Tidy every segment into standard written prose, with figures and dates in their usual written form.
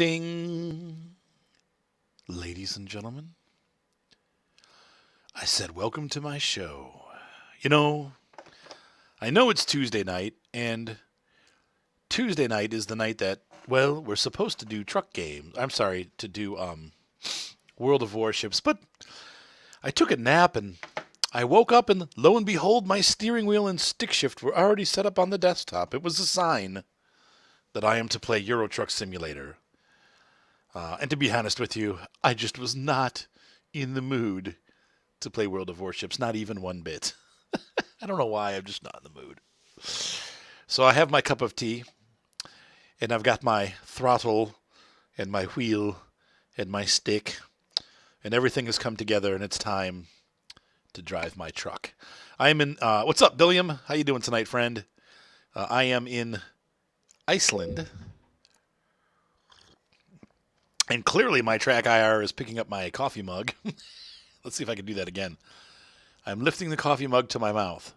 Testing. Ladies and gentlemen, I said welcome to my show. You know, I know it's Tuesday night, and Tuesday night is the night that, well, we're supposed to do truck games. I'm sorry, to do World of Warships, but I took a nap and I woke up and lo and behold, my steering wheel and stick shift were already set up on the desktop. It was a sign that I am to play Euro Truck Simulator. And to be honest with you, I just was not in the mood to play World of Warships, not even one bit. I don't know why, I'm just not in the mood. So I have my cup of tea, and I've got my throttle, and my wheel, and my stick, and everything has come together, and it's time to drive my truck. I am in, what's up, Billiam? How you doing tonight, friend? I am in Iceland. And clearly my track IR is picking up my coffee mug. Let's see if I can do that again. I'm lifting the coffee mug to my mouth.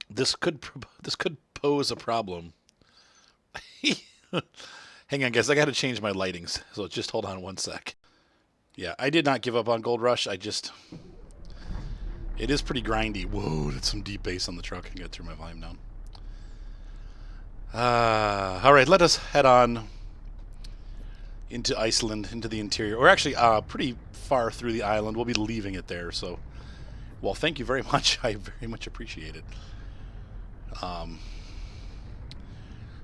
This could pose a problem. Hang on, guys. I got to change my lightings. So just hold on one sec. Yeah, I did not give up on Gold Rush. It is pretty grindy. Whoa, that's some deep bass on the truck. I got to turn my volume down. All right, let us head on into Iceland, into the interior. We're actually pretty far through the island. We'll be leaving it there. So, well, thank you very much. I very much appreciate it.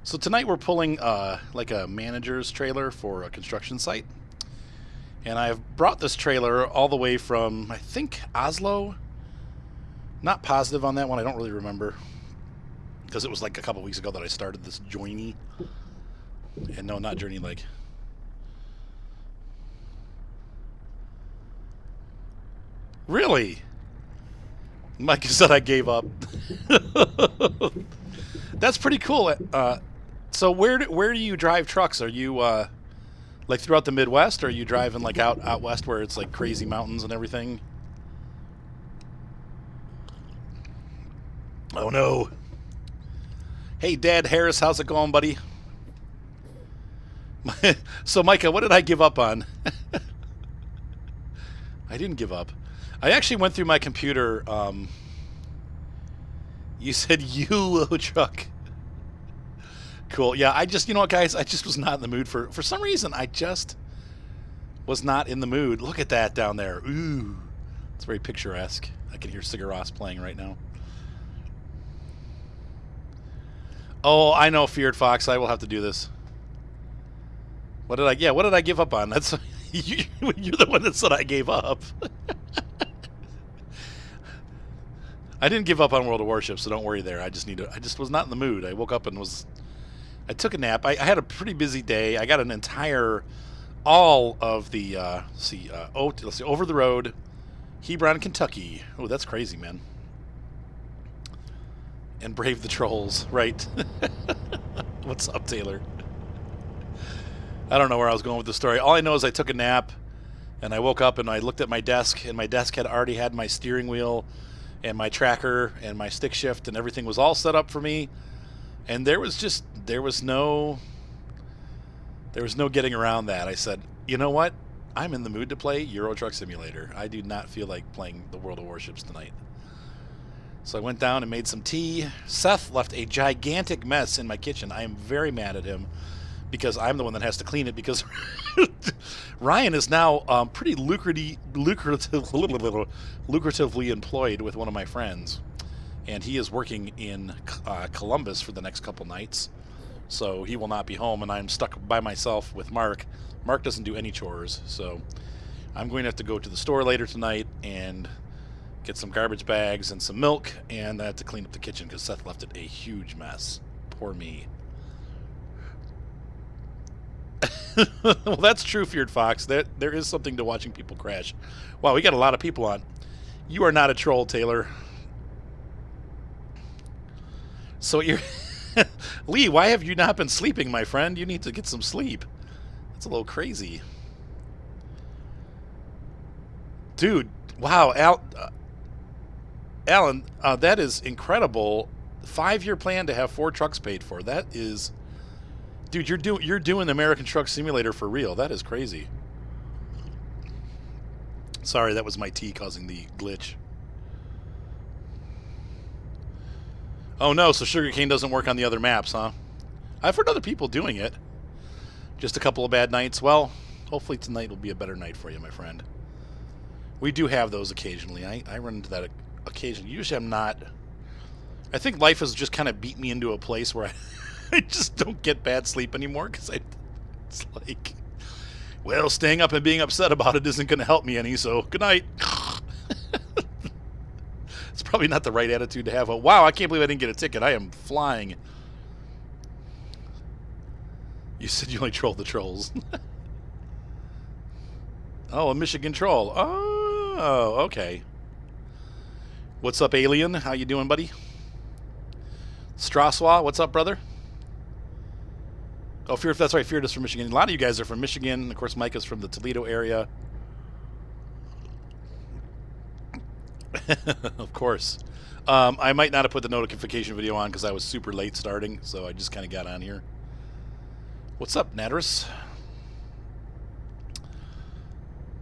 So tonight we're pulling like a manager's trailer for a construction site. And I've brought this trailer all the way from, I think, Oslo. Not positive on that one. I don't really remember. Because it was like a couple weeks ago that I started this journey. And no, not journey, like... Really? Mike said I gave up. That's pretty cool. So where do you drive trucks? Are you like throughout the Midwest? Or are you driving like out west where it's like crazy mountains and everything? Oh no. Hey Dad Harris, how's it going, buddy? So Micah, what did I give up on? I didn't give up. I actually went through my computer. You said Euro truck. Cool. Yeah, you know what, guys? I just was not in the mood for some reason. I just was not in the mood. Look at that down there. Ooh, it's very picturesque. I can hear Sigur Rós playing right now. Oh, I know, Feared Fox. I will have to do this. What did I give up on? That's you're the one that said I gave up. I didn't give up on World of Warships, so don't worry there. I just was not in the mood. I woke up and I took a nap. I had a pretty busy day. I got all of the let's see, Over the Road, Hebron, Kentucky. Oh, that's crazy, man. And Brave the Trolls, right? What's up, Taylor? I don't know where I was going with the story. All I know is I took a nap, and I woke up and I looked at my desk, and my desk had already had my steering wheel and my tracker and my stick shift, and everything was all set up for me. And there was no getting around that. I said, you know what? I'm in the mood to play Euro Truck Simulator. I do not feel like playing the World of Warships tonight. So I went down and made some tea. Seth left a gigantic mess in my kitchen. I am very mad at him because I'm the one that has to clean it because Ryan is now pretty lucratively employed with one of my friends. And he is working in Columbus for the next couple nights. So he will not be home, and I'm stuck by myself with Mark. Mark doesn't do any chores, so I'm going to have to go to the store later tonight and get some garbage bags and some milk, and I have to clean up the kitchen because Seth left it a huge mess. Poor me. Well, that's true, Feared Fox. There is something to watching people crash. Wow, we got a lot of people on. You are not a troll, Taylor. So you're... Lee, why have you not been sleeping, my friend? You need to get some sleep. That's a little crazy. Dude, wow, Alan, that is incredible. 5-year plan to have 4 trucks paid for. That is Dude, you're doing the American Truck Simulator for real. That is crazy. Sorry, that was my tea causing the glitch. Oh no, so sugarcane doesn't work on the other maps, huh? I've heard other people doing it. Just a couple of bad nights. Well, hopefully tonight will be a better night for you, my friend. We do have those occasionally. I run into that occasionally. Usually I'm not. I think life has just kind of beat me into a place where I just don't get bad sleep anymore because it's like, well, staying up and being upset about it isn't going to help me any, so good night. It's probably not the right attitude to have. Wow, I can't believe I didn't get a ticket. I am flying. You said you only trolled the trolls. Oh, a Michigan troll. Oh, okay. What's up, Alien? How you doing, buddy? Straswa, what's up, brother? Oh, that's right. Feared is from Michigan. A lot of you guys are from Michigan. Of course, Mike is from the Toledo area. Of course. I might not have put the notification video on because I was super late starting, so I just kind of got on here. What's up, Natterus?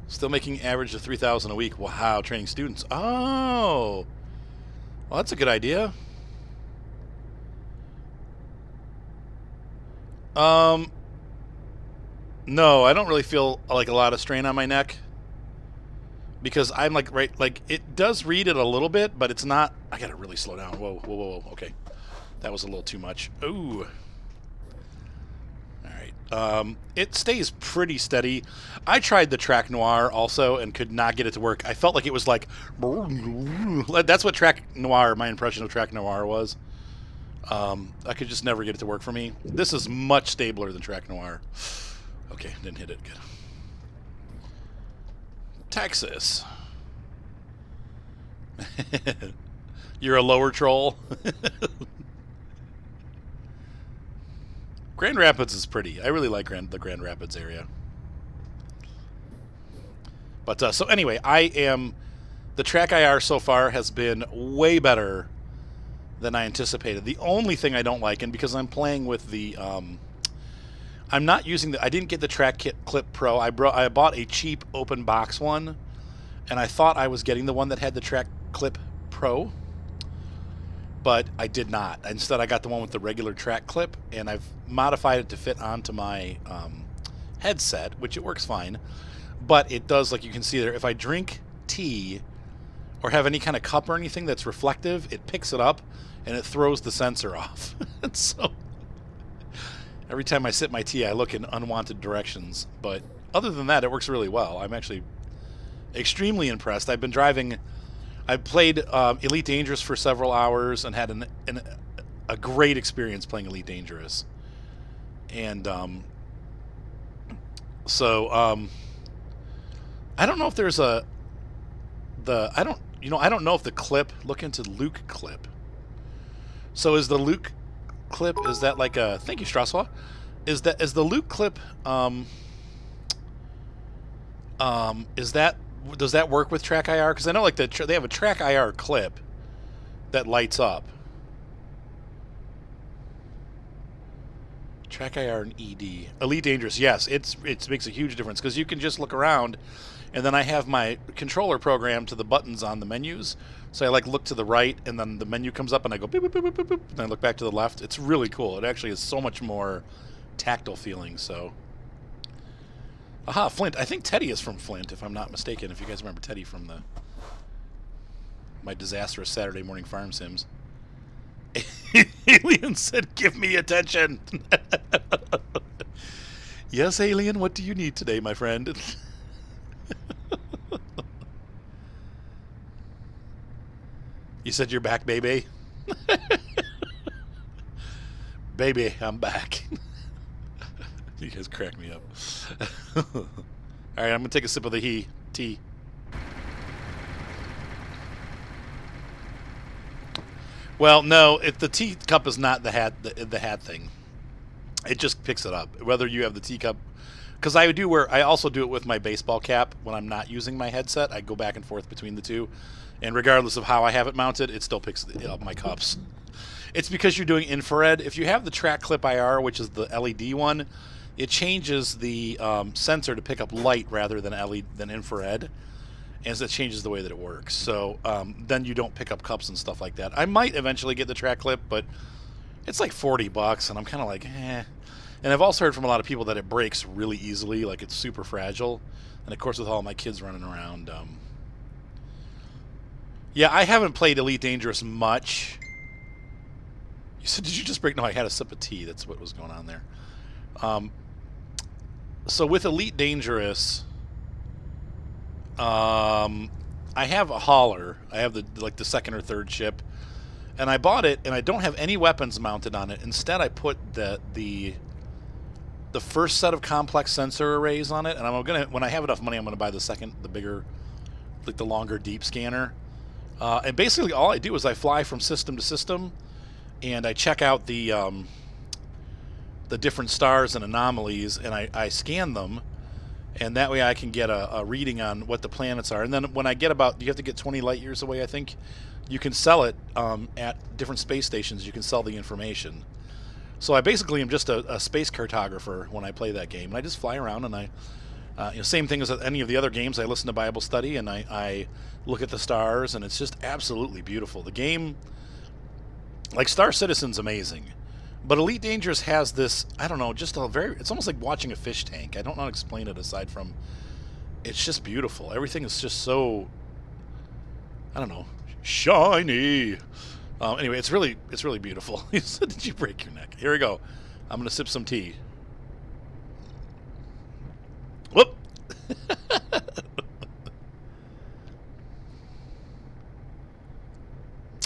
Still making average of 3,000 a week. Wow, training students. Oh, well, that's a good idea. No, I don't really feel like a lot of strain on my neck because I'm like it does read it a little bit, but it's not. I gotta really slow down. Whoa, whoa, whoa, whoa. Okay, that was a little too much. Ooh. It stays pretty steady. I tried the Track Noir also and could not get it to work. I felt like it was like... That's what Track Noir, my impression of Track Noir was. I could just never get it to work for me. This is much stabler than Track Noir. Okay, didn't hit it. Good. Texas. You're a lower troll. Grand Rapids is pretty. I really like the Grand Rapids area. But so anyway, the track IR so far has been way better than I anticipated. The only thing I don't like, and because I'm playing with the, I'm not using I didn't get the Track Clip Pro. I bought a cheap open box one, and I thought I was getting the one that had the Track Clip Pro. But I did not. Instead, I got the one with the regular track clip, and I've modified it to fit onto my headset, which it works fine. But it does, like you can see there, if I drink tea or have any kind of cup or anything that's reflective, it picks it up and it throws the sensor off. And so every time I sip my tea, I look in unwanted directions. But other than that, it works really well. I'm actually extremely impressed. I've been driving... I played Elite Dangerous for several hours and had a great experience playing Elite Dangerous. And I don't know if there's I don't know if the clip, look into Luke clip. So is the Luke clip, is that like a, thank you, Straswa. Is the Luke clip, does that work with Track IR? Because I know like they have a Track IR clip that lights up. Track IR and ED. Elite Dangerous, yes, it makes a huge difference because you can just look around, and then I have my controller programmed to the buttons on the menus. So I like look to the right, and then the menu comes up, and I go boop, boop, boop, boop, boop, and I look back to the left. It's really cool. It actually is so much more tactile feeling. So. Aha, Flint. I think Teddy is from Flint, if I'm not mistaken. If you guys remember Teddy from my disastrous Saturday morning farm sims. Alien said, "Give me attention." Yes, Alien. What do you need today, my friend? You said you're back, baby. Baby, I'm back. You guys crack me up. All right, I'm gonna take a sip of the tea. Well, no, if the tea cup is not the hat thing, it just picks it up. Whether you have the teacup, because I also do it with my baseball cap when I'm not using my headset. I go back and forth between the two, and regardless of how I have it mounted, it still picks up my cups. It's because you're doing infrared. If you have the track clip IR, which is the LED one, it changes the sensor to pick up light rather than than infrared, and so it changes the way that it works. So then you don't pick up cups and stuff like that. I might eventually get the track clip, but it's like $40, and I'm kind of like, eh. And I've also heard from a lot of people that it breaks really easily, like it's super fragile. And of course, with all my kids running around, yeah, I haven't played Elite Dangerous much. You said, did you just break? No, I had a sip of tea. That's what was going on there. So with Elite Dangerous, I have a hauler. I have the second or third ship, and I bought it, and I don't have any weapons mounted on it. Instead, I put the first set of complex sensor arrays on it, and I'm gonna, when I have enough money, I'm gonna buy the bigger, like the longer deep scanner. And basically, all I do is I fly from system to system, and I check out the different stars and anomalies, and I scan them, and that way I can get a reading on what the planets are. And then when I get about, you have to get 20 light years away, I think, you can sell it at different space stations. You can sell the information. So I basically am just a space cartographer when I play that game. And I just fly around, and I, same thing as any of the other games. I listen to Bible study, and I look at the stars, and it's just absolutely beautiful. The game, like Star Citizen's amazing, but Elite Dangerous has this, I don't know, just it's almost like watching a fish tank. I don't know how to explain it aside from, it's just beautiful. Everything is just so, I don't know, shiny. Anyway, it's really beautiful. Did you break your neck? Here we go. I'm gonna sip some tea. Whoop.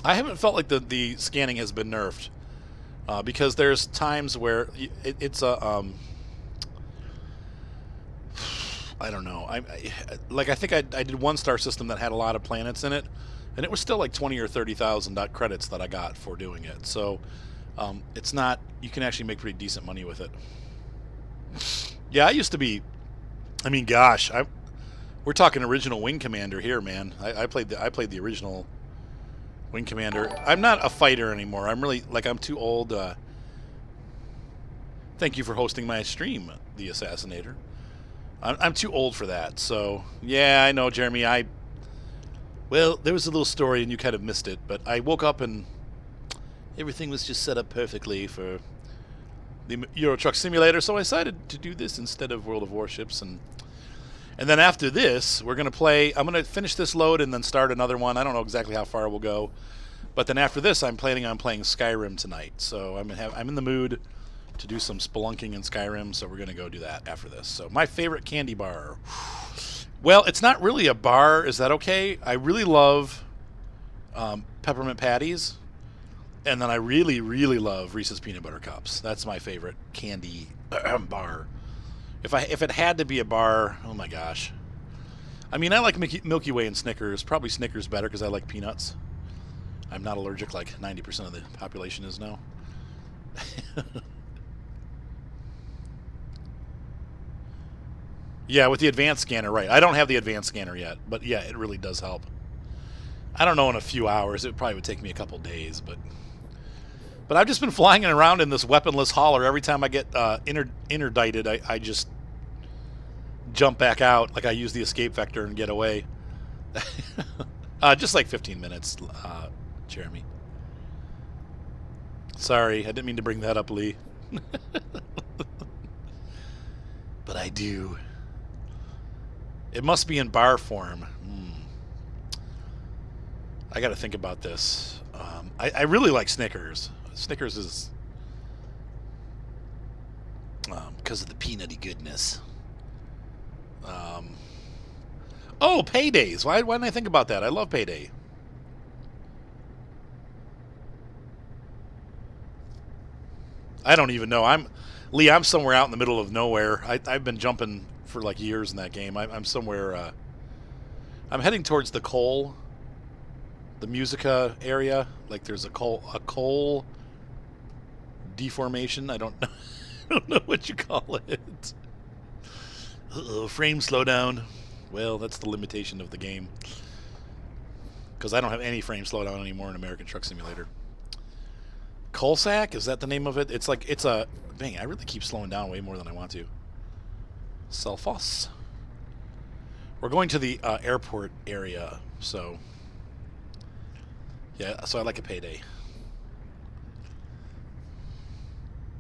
I haven't felt like the scanning has been nerfed because there's times where it's a I don't know. I think I did one star system that had a lot of planets in it, and it was still like 20 or 30,000 credits that I got for doing it. So it's not, you can actually make pretty decent money with it. Yeah, I used to be, I mean, gosh, we're talking original Wing Commander here, man. I played the original Wing Commander. I'm not a fighter anymore. I'm really, like, I'm too old. Thank you for hosting my stream, The Assassinator. I'm too old for that. So, yeah, I know, Jeremy. Well, there was a little story, and you kind of missed it. But I woke up, and everything was just set up perfectly for the Euro Truck Simulator. So I decided to do this instead of World of Warships. And then after this, we're going to play. I'm going to finish this load and then start another one. I don't know exactly how far we'll go. But then after this, I'm planning on playing Skyrim tonight. So I'm in the mood to do some spelunking in Skyrim, so we're going to go do that after this. So my favorite candy bar. Well, it's not really a bar. Is that okay? I really love peppermint patties, and then I really, really love Reese's Peanut Butter Cups. That's my favorite candy bar. If it had to be a bar, oh my gosh. I mean, I like Milky Way and Snickers. Probably Snickers better because I like peanuts. I'm not allergic like 90% of the population is now. Yeah, with the advanced scanner, right. I don't have the advanced scanner yet, but yeah, it really does help. I don't know, in a few hours. It probably would take me a couple days, but I've just been flying around in this weaponless hauler. Every time I get interdicted, I just jump back out. Like I use the escape vector and get away. Just like 15 minutes, Jeremy. Sorry, I didn't mean to bring that up, Lee. But I do. It must be in bar form. I got to think about this. I really like Snickers. Snickers is because of the peanutty goodness. Oh, Paydays. Why didn't I think about that? I love Payday. I don't even know. I'm somewhere out in the middle of nowhere. I've been jumping for like years in that game. I'm somewhere. I'm heading towards the coal, the Musica area. Like there's a coal deformation. I don't know. I don't know what you call it. Frame slowdown. Well, that's the limitation of the game. Because I don't have any frame slowdown anymore in American Truck Simulator. Colsack? Is that the name of it? It's like, it's a... Dang, I really keep slowing down way more than I want to. Selfos. We're going to the airport area, so... Yeah, so I like a payday.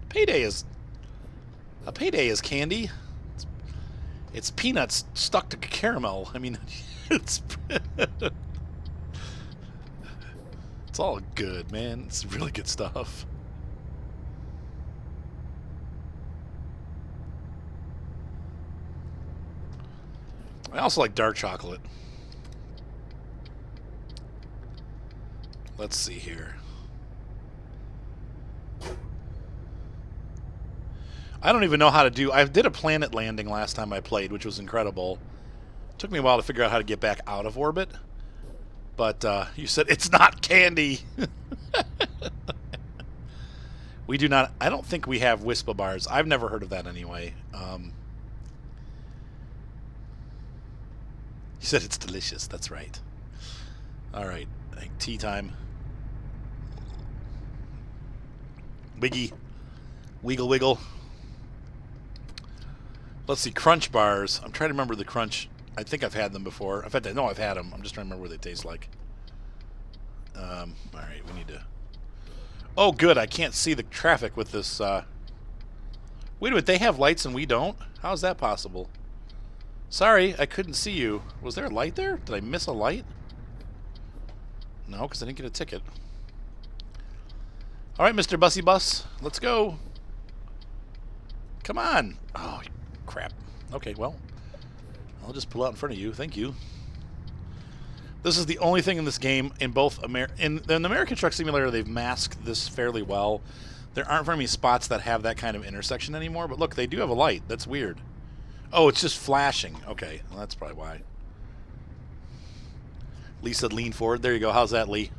Payday is... A payday is candy. It's peanuts stuck to caramel. I mean, it's... It's all good, man. It's really good stuff. I also like dark chocolate. Let's see here. I don't even know how to do... I did a planet landing last time I played, which was incredible. It took me a while to figure out how to get back out of orbit. But you said it's not candy. We do not... I don't think we have Wispa bars. I've never heard of that anyway. You said it's delicious. That's right. All right. I think tea time. Wiggy. Wiggle, wiggle. Let's see. Crunch bars. I'm trying to remember the crunch... I think I've had them before. In fact, I know I've had them. I'm just trying to remember what they taste like. All right, we need to... Oh, good. I can't see the traffic with this... Wait a minute. They have lights and we don't? How is that possible? Sorry, I couldn't see you. Was there a light there? Did I miss a light? No, because I didn't get a ticket. All right, Mr. Bussy Bus. Let's go. Come on. Oh, crap. Okay, well... I'll just pull out in front of you. Thank you. This is the only thing in this game in both in the American Truck Simulator. They've masked this fairly well. There aren't very many spots that have that kind of intersection anymore. But look, they do have a light. That's weird. Oh, it's just flashing. Okay, well, that's probably why. Lee said lean forward. There you go. How's that, Lee?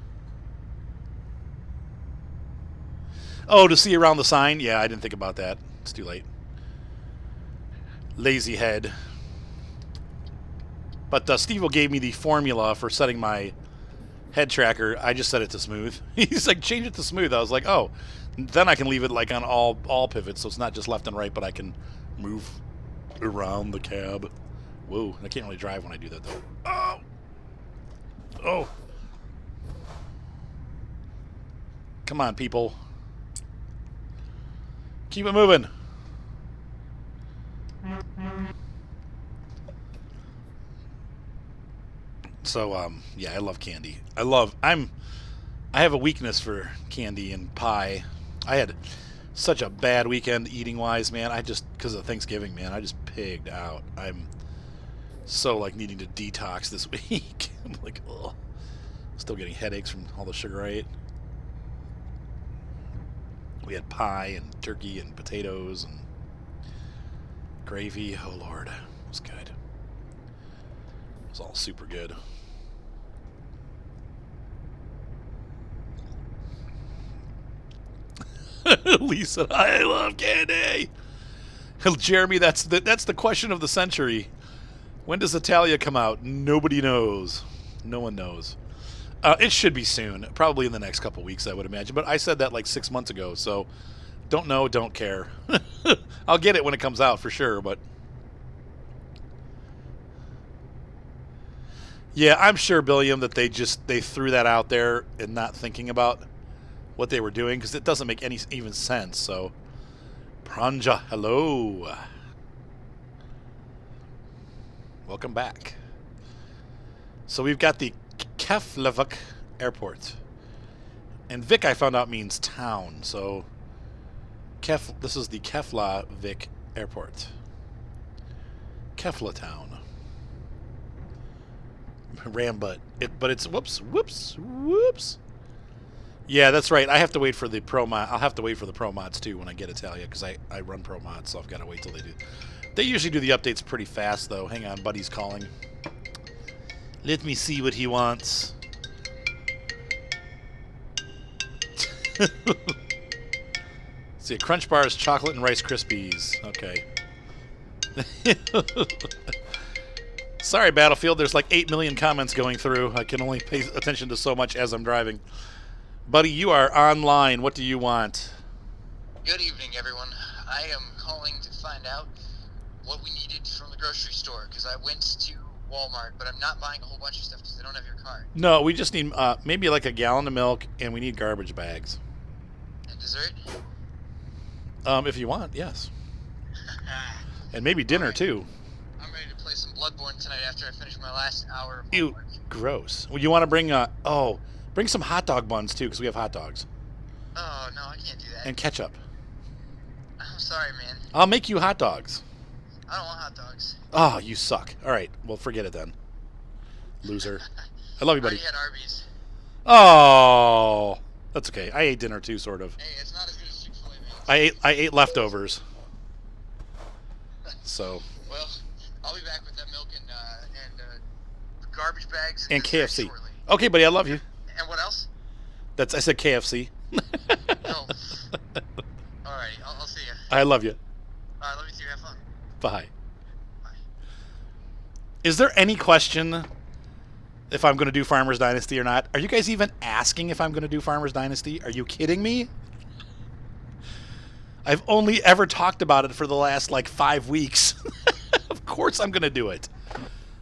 Oh, to see around the sign? Yeah, I didn't think about that. It's too late. Lazy head. But Steve-O gave me the formula for setting my head tracker. I just set it to smooth. He's like, change it to smooth. I was like, oh, then I can leave it like on all pivots, so it's not just left and right, but I can move around the cab. Whoa, I can't really drive when I do that, though. Oh! Oh! Come on, people. Keep it moving. So, yeah, I love candy. I have a weakness for candy and pie. I had such a bad weekend eating-wise, man. because of Thanksgiving, man, I just pigged out. I'm so, like, needing to detox this week. I'm like, ugh. Still getting headaches from all the sugar I ate. We had pie and turkey and potatoes and gravy. Oh, Lord. It was good. It was all super good. Lisa, I love candy. Jeremy, that's the question of the century. When does Italia come out? Nobody knows. No one knows. It should be soon, probably in the next couple weeks, I would imagine. But I said that like 6 months ago, so don't know, don't care. I'll get it when it comes out for sure, but yeah, I'm sure, Billiam, that they threw that out there and not thinking about what they were doing, because it doesn't make any even sense. So, Pranja, hello. Welcome back. So we've got the Keflavik Airport. And Vik, I found out, means town. So, this is the Keflavik Airport. Kefla Town. Rambutt. But it's, whoops. Yeah, that's right. I have to wait for the pro mod. I'll have to wait for the pro mods too when I get Italia, because I run pro mods, so I've got to wait till they do. They usually do the updates pretty fast, though. Hang on, buddy's calling. Let me see what he wants. See, Crunch Bars, chocolate, and Rice Krispies. Okay. Sorry, Battlefield. There's like 8 million comments going through. I can only pay attention to so much as I'm driving. Buddy, you are online. What do you want? Good evening, everyone. I am calling to find out what we needed from the grocery store, because I went to Walmart, but I'm not buying a whole bunch of stuff because I don't have your card. No, we just need maybe like a gallon of milk, and we need garbage bags. And dessert? If you want, yes. And maybe dinner, Alright. too. I'm ready to play some Bloodborne tonight after I finish my last hour of Ew, homework. gross. Well, you want to bring, bring some hot dog buns, too, because we have hot dogs. Oh, no, I can't do that. And ketchup. I'm sorry, man. I'll make you hot dogs. I don't want hot dogs. Oh, you suck. All right, well, forget it then. Loser. I love you, I buddy. already had Arby's. Oh, that's okay. I ate dinner, too, sort of. Hey, it's not as good as Chick-fil-A, man. I ate leftovers. So. Well, I'll be back with that milk and garbage bags And dessert KFC. shortly. Okay, buddy, I love you. And what else? I said KFC. No. Alrighty, I'll see you. I love you. Alright, love you too. Have fun. Bye. Bye. Is there any question if I'm going to do Farmers Dynasty or not? Are you guys even asking if I'm going to do Farmers Dynasty? Are you kidding me? I've only ever talked about it for the last, 5 weeks. Of course I'm going to do it.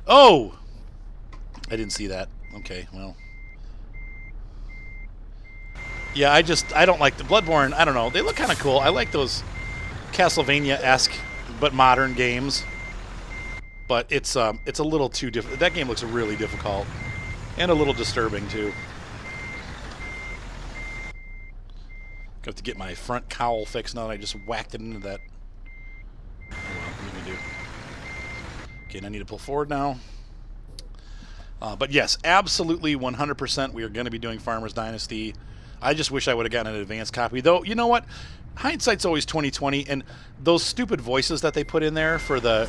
Oh! I didn't see that. Okay, well. Yeah, I don't like the Bloodborne. I don't know. They look kind of cool. I like those Castlevania-esque but modern games. But it's a little too difficult. That game looks really difficult and a little disturbing too. Got to get my front cowl fixed now that I just whacked it into that. Oh well, what are you gonna do? Okay, I need to pull forward now. But yes, absolutely 100% we are going to be doing Farmers Dynasty. I just wish I would have gotten an advanced copy. Though, you know what? Hindsight's always 20/20, and those stupid voices that they put in there for the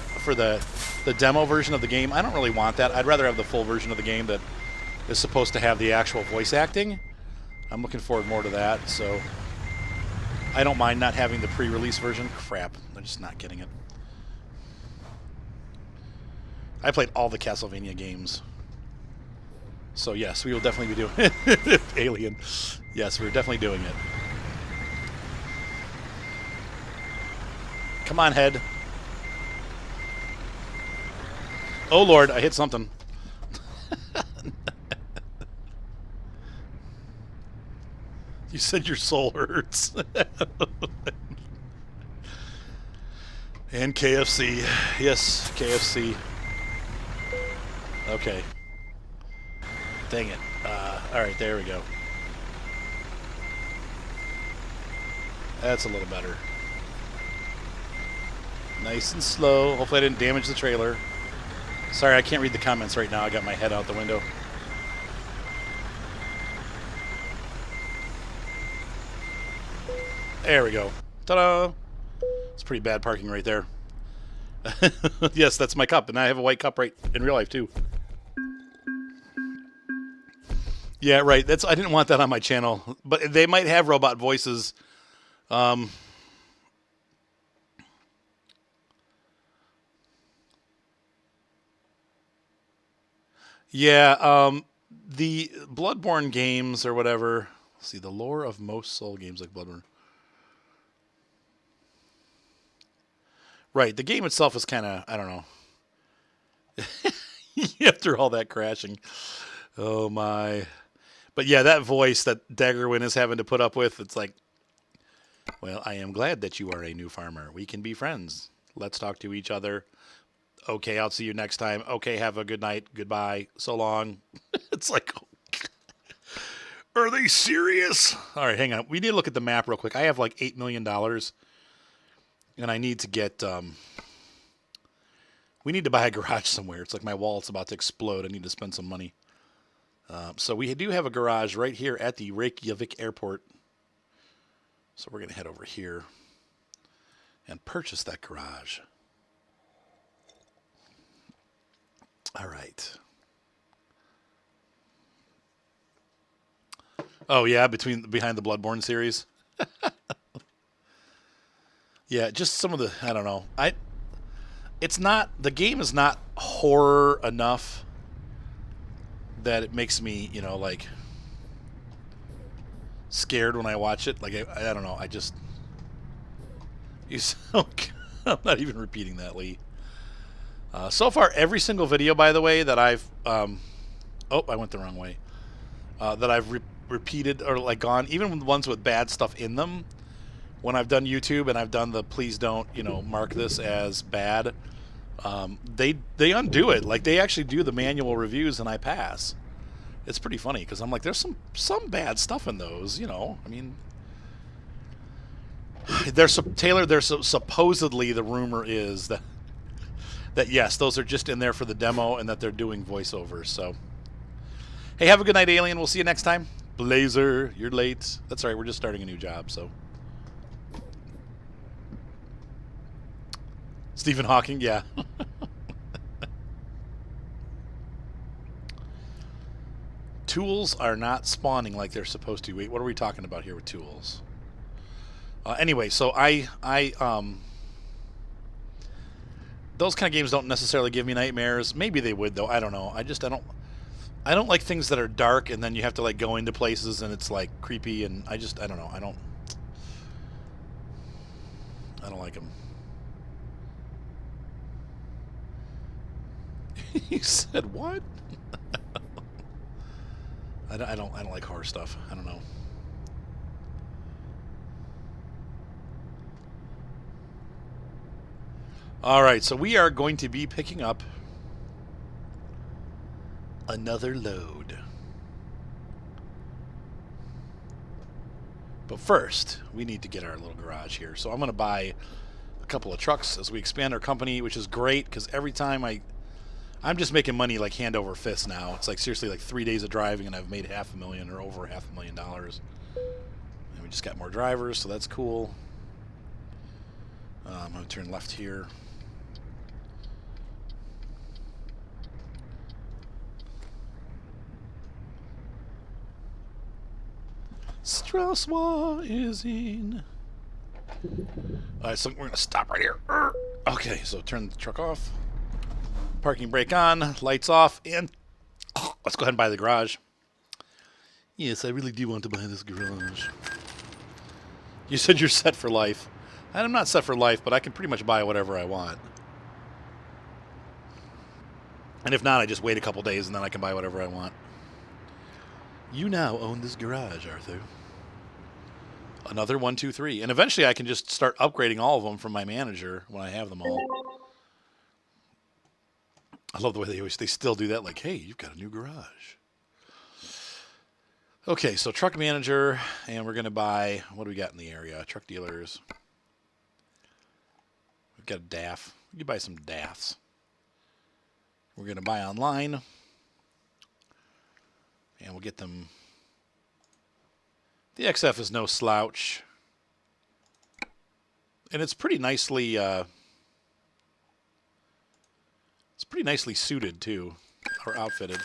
demo version of the game, I don't really want that. I'd rather have the full version of the game that is supposed to have the actual voice acting. I'm looking forward more to that, so I don't mind not having the pre-release version. Crap, I'm just not getting it. I played all the Castlevania games. So yes, we will definitely be doing it. Alien. Yes, we're definitely doing it. Come on, head. Oh Lord, I hit something. You said your soul hurts. And KFC. Yes, KFC. Okay. Dang it. Alright, there we go. That's a little better. Nice and slow. Hopefully I didn't damage the trailer. Sorry, I can't read the comments right now. I got my head out the window. There we go. Ta-da! It's pretty bad parking right there. Yes, that's my cup, and I have a white cup right in real life too. Yeah, right. I didn't want that on my channel, but they might have robot voices. Yeah, the Bloodborne games or whatever. Let's see, the lore of most Soul games like Bloodborne. Right, the game itself is kind of, I don't know. After all that crashing. Oh my. But yeah, that voice that Daggerwin is having to put up with, it's like, well, I am glad that you are a new farmer. We can be friends. Let's talk to each other. Okay, I'll see you next time. Okay, have a good night. Goodbye. So long. It's like, are they serious? All right, hang on. We need to look at the map real quick. I have like $8 million. And I need to get, we need to buy a garage somewhere. It's like my wallet's about to explode. I need to spend some money. So we do have a garage right here at the Reykjavik airport. So we're going to head over here and purchase that garage. All right. Oh yeah, behind the Bloodborne series. Yeah, just some of the, I don't know. The game is not horror enough that it makes me, like, scared when I watch it. Like I don't know. I just you so I'm not even repeating that, Lee. So far, every single video, by the way, that I've oh, I went the wrong way. That I've repeated or like gone, even the ones with bad stuff in them. When I've done YouTube and I've done the please don't, mark this as bad, they undo it. Like they actually do the manual reviews and I pass. It's pretty funny because I'm like, there's some bad stuff in those. I mean, supposedly the rumor is that yes, those are just in there for the demo and that they're doing voiceovers. So, hey, have a good night, Alien. We'll see you next time. Blazer, you're late. That's all right. We're just starting a new job, so. Stephen Hawking, yeah. Tools are not spawning like they're supposed to. Wait, what are we talking about here with tools? Anyway, so those kind of games don't necessarily give me nightmares. Maybe they would though. I don't know. I don't like things that are dark and then you have to like go into places and it's like creepy and I don't know. I don't like them. You said what? I don't like horror stuff. I don't know. All right, so we are going to be picking up another load. But first, we need to get our little garage here. So I'm going to buy a couple of trucks as we expand our company, which is great because every time I'm just making money like hand over fist now. It's like seriously like 3 days of driving and I've made $500,000 or over $500,000. And we just got more drivers, so that's cool. I'm going to turn left here. Straswa is in. Alright, so we're going to stop right here. Okay, so turn the truck off. Parking brake on, lights off, and let's go ahead and buy the garage. Yes, I really do want to buy this garage. You said you're set for life. I'm not set for life, but I can pretty much buy whatever I want. And if not, I just wait a couple days and then I can buy whatever I want. You now own this garage, Arthur. Another 1, 2, 3. And eventually I can just start upgrading all of them from my manager when I have them all. I love the way they still do that. Like, hey, you've got a new garage. Okay, so truck manager, and we're going to buy, what do we got in the area? Truck dealers. We've got a DAF. We can buy some DAFs. We're going to buy online. And we'll get them. The XF is no slouch. And it's pretty nicely suited too, or outfitted.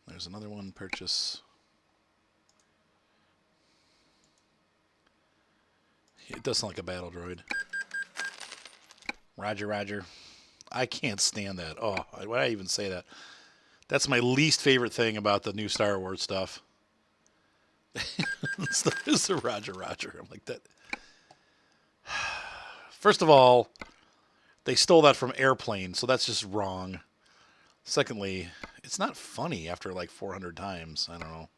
There's another one purchase. It does sound like a battle droid. Roger, Roger. I can't stand that. Oh, why did I even say that? That's my least favorite thing about the new Star Wars stuff. It's the Roger, Roger. I'm like that. First of all, they stole that from Airplane, so that's just wrong. Secondly, it's not funny after like 400 times. I don't know.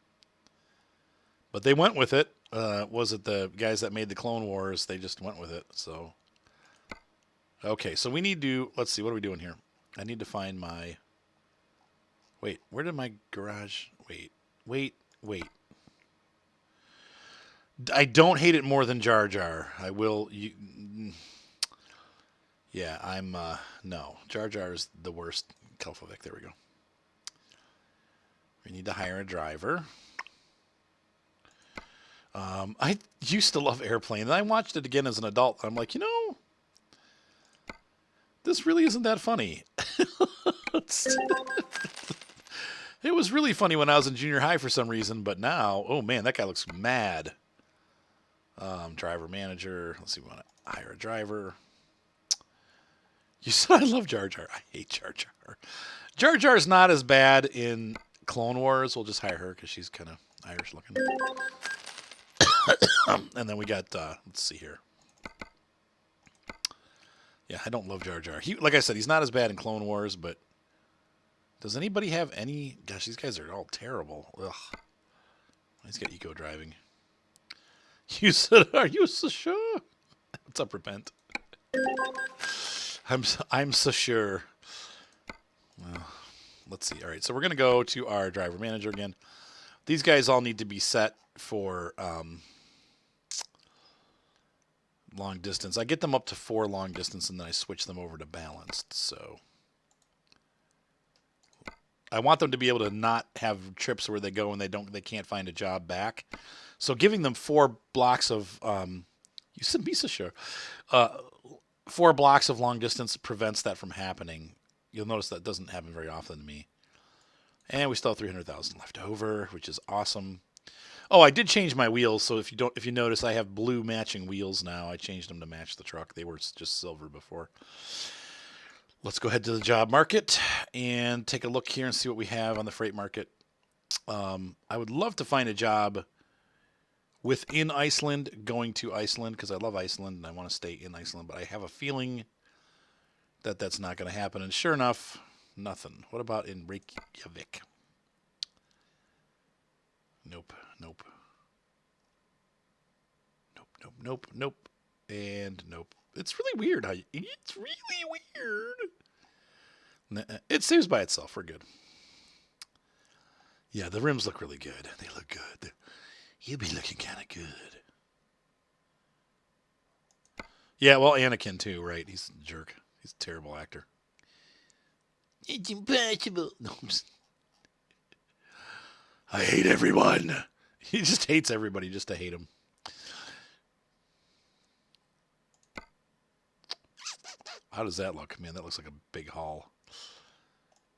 But they went with it. Was it the guys that made the Clone Wars? They just went with it. So, okay, so we need to, let's see, what are we doing here? I need to find my, wait, where did my garage, wait. I don't hate it more than Jar Jar. I will, yeah, I'm, no. Jar Jar is the worst. Kelfovic, there we go. We need to hire a driver. I used to love Airplane, and I watched it again as an adult. I'm like, this really isn't that funny. It was really funny when I was in junior high for some reason, but now, oh man, that guy looks mad. Driver manager. Let's see, we want to hire a driver. You said I love Jar Jar. I hate Jar Jar. Jar Jar's not as bad in Clone Wars. We'll just hire her because she's kind of, Irish looking. And then we got, let's see here. Yeah, I don't love Jar Jar. Like I said, he's not as bad in Clone Wars, but does anybody have any? Gosh, these guys are all terrible. Ugh. He's got eco driving. You said, "Are you so sure?" What's up, Repent? I'm so sure. Well, let's see. All right, so we're gonna go to our driver manager again. These guys all need to be set for long distance. I get them up to 4 long distance, and then I switch them over to balanced. So I want them to be able to not have trips where they go and they can't find a job back. So giving them 4 blocks of you said Misa sure. 4 blocks of long distance prevents that from happening. You'll notice that doesn't happen very often to me. And we still have 300,000 left over, which is awesome. Oh, I did change my wheels, so if you notice, I have blue matching wheels now. I changed them to match the truck. They were just silver before. Let's go ahead to the job market and take a look here and see what we have on the freight market. I would love to find a job within Iceland, going to Iceland, because I love Iceland and I want to stay in Iceland, but I have a feeling that that's not going to happen. And sure enough, nothing. What about in Reykjavik? Nope, nope. Nope, nope, nope, nope, and nope. It's really weird how it's really weird. It saves by itself. We're good. Yeah, the rims look really good. They look good. You'll be looking kind of good. Yeah, well, Anakin too, right? He's a jerk. He's a terrible actor. It's impossible. No, I hate everyone. He just hates everybody just to hate him. How does that look? Man, that looks like a big haul.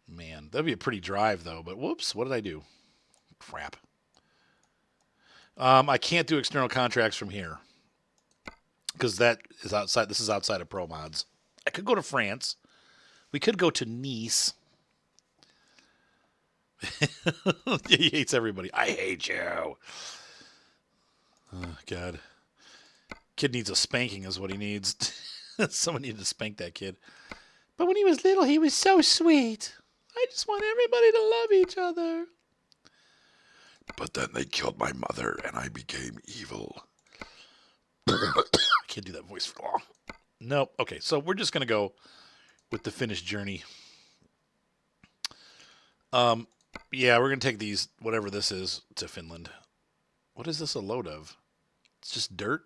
Man, that'd be a pretty drive, though. But whoops, what did I do? Crap. I can't do external contracts from here because that is outside. This is outside of Pro Mods. I could go to France. We could go to Nice. He hates everybody. I hate you. Oh, God. Kid needs a spanking is what he needs. Someone needed to spank that kid. But when he was little, he was so sweet. I just want everybody to love each other. But then they killed my mother, and I became evil. I can't do that voice for long. Nope. Okay, so we're just going to go with the finished journey. Yeah, we're going to take these, whatever this is, to Finland. What is this a load of? It's just dirt?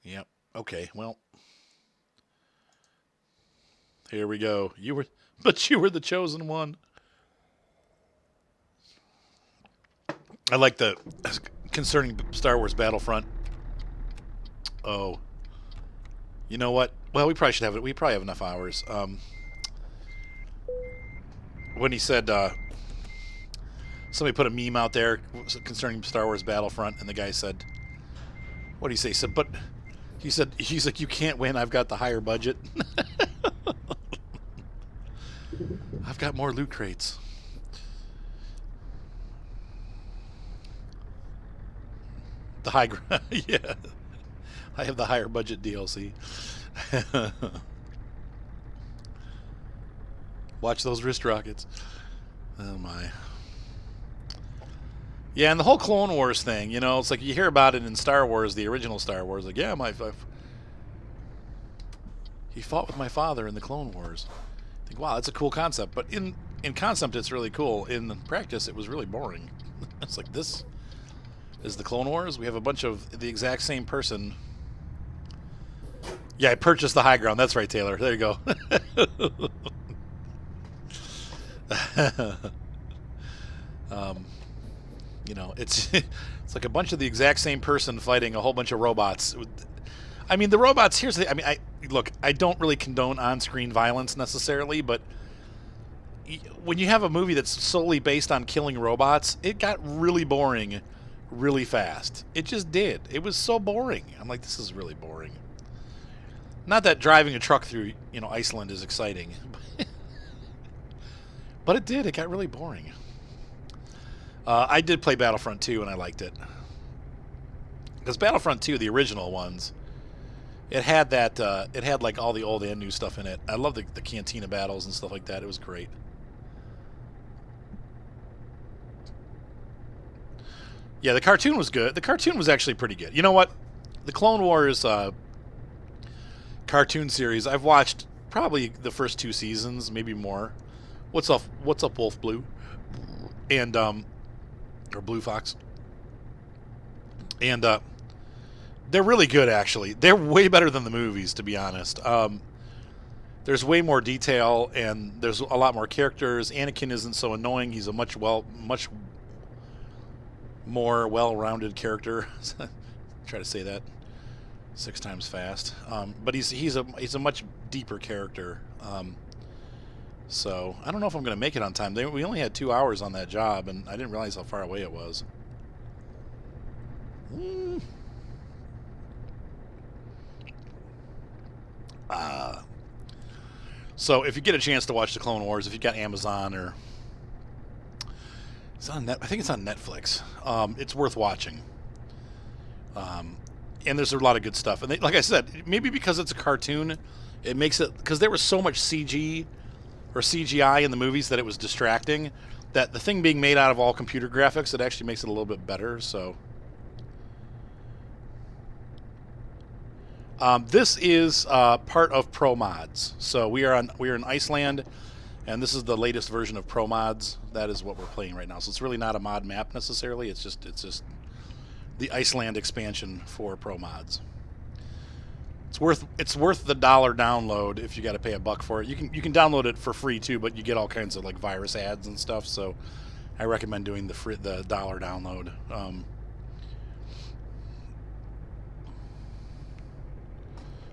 Yep. Okay, well. Here we go. You were the chosen one. I like the concerning Star Wars Battlefront. Oh. You know what? Well, we probably have enough hours. When he said somebody put a meme out there concerning Star Wars Battlefront, and the guy said, what did he say? He's like, you can't win. I've got the higher budget. I've got more loot crates. The high, yeah. I have the higher budget DLC. Watch those wrist rockets. Oh my. Yeah, and the whole Clone Wars thing, you know, it's like you hear about it in Star Wars, the original Star Wars. Like, yeah, he fought with my father in the Clone Wars. I think, wow, that's a cool concept. But in concept, it's really cool. In practice, it was really boring. It's like, this is the Clone Wars. We have a bunch of the exact same person. Yeah, I purchased the high ground. That's right, Taylor. There you go. You know, it's like a bunch of the exact same person fighting a whole bunch of robots. I mean, the robots, here's the thing. I mean, look, I don't really condone on-screen violence necessarily, but when you have a movie that's solely based on killing robots, it got really boring really fast. It just did. It was so boring. I'm like, this is really boring. Not that driving a truck through, you know, Iceland is exciting. But it did. It got really boring. I did play Battlefront 2 and I liked it. Because Battlefront 2, the original ones, it had that, it had like all the old and new stuff in it. I love the cantina battles and stuff like that. It was great. Yeah, the cartoon was good. The cartoon was actually pretty good. You know what? The Clone Wars cartoon series, I've watched probably the first 2 seasons, maybe more. What's up, Wolf Blue? And, or Blue Fox. And, they're really good, actually. They're way better than the movies, to be honest. There's way more detail, and there's a lot more characters. Anakin isn't so annoying. He's a much more well-rounded character. Try to say that 6 times fast. But he's a much deeper character. So I don't know if I'm going to make it on time. We only had 2 hours on that job, and I didn't realize how far away it was. So if you get a chance to watch the Clone Wars, if you've got Amazon or it's on I think it's on Netflix. It's worth watching. And there's a lot of good stuff. And like I said, maybe because it's a cartoon, it makes it, because there was so much CG or CGI in the movies that it was distracting. That the thing being made out of all computer graphics, it actually makes it a little bit better. So. This is part of Pro Mods. So we are in Iceland, and this is the latest version of Pro Mods. That is what we're playing right now. So it's really not a mod map necessarily. It's just the Iceland expansion for Pro Mods. It's worth the $1 download if you got to pay $1 for it. You can download it for free too, but you get all kinds of like virus ads and stuff. So I recommend doing the $1 download.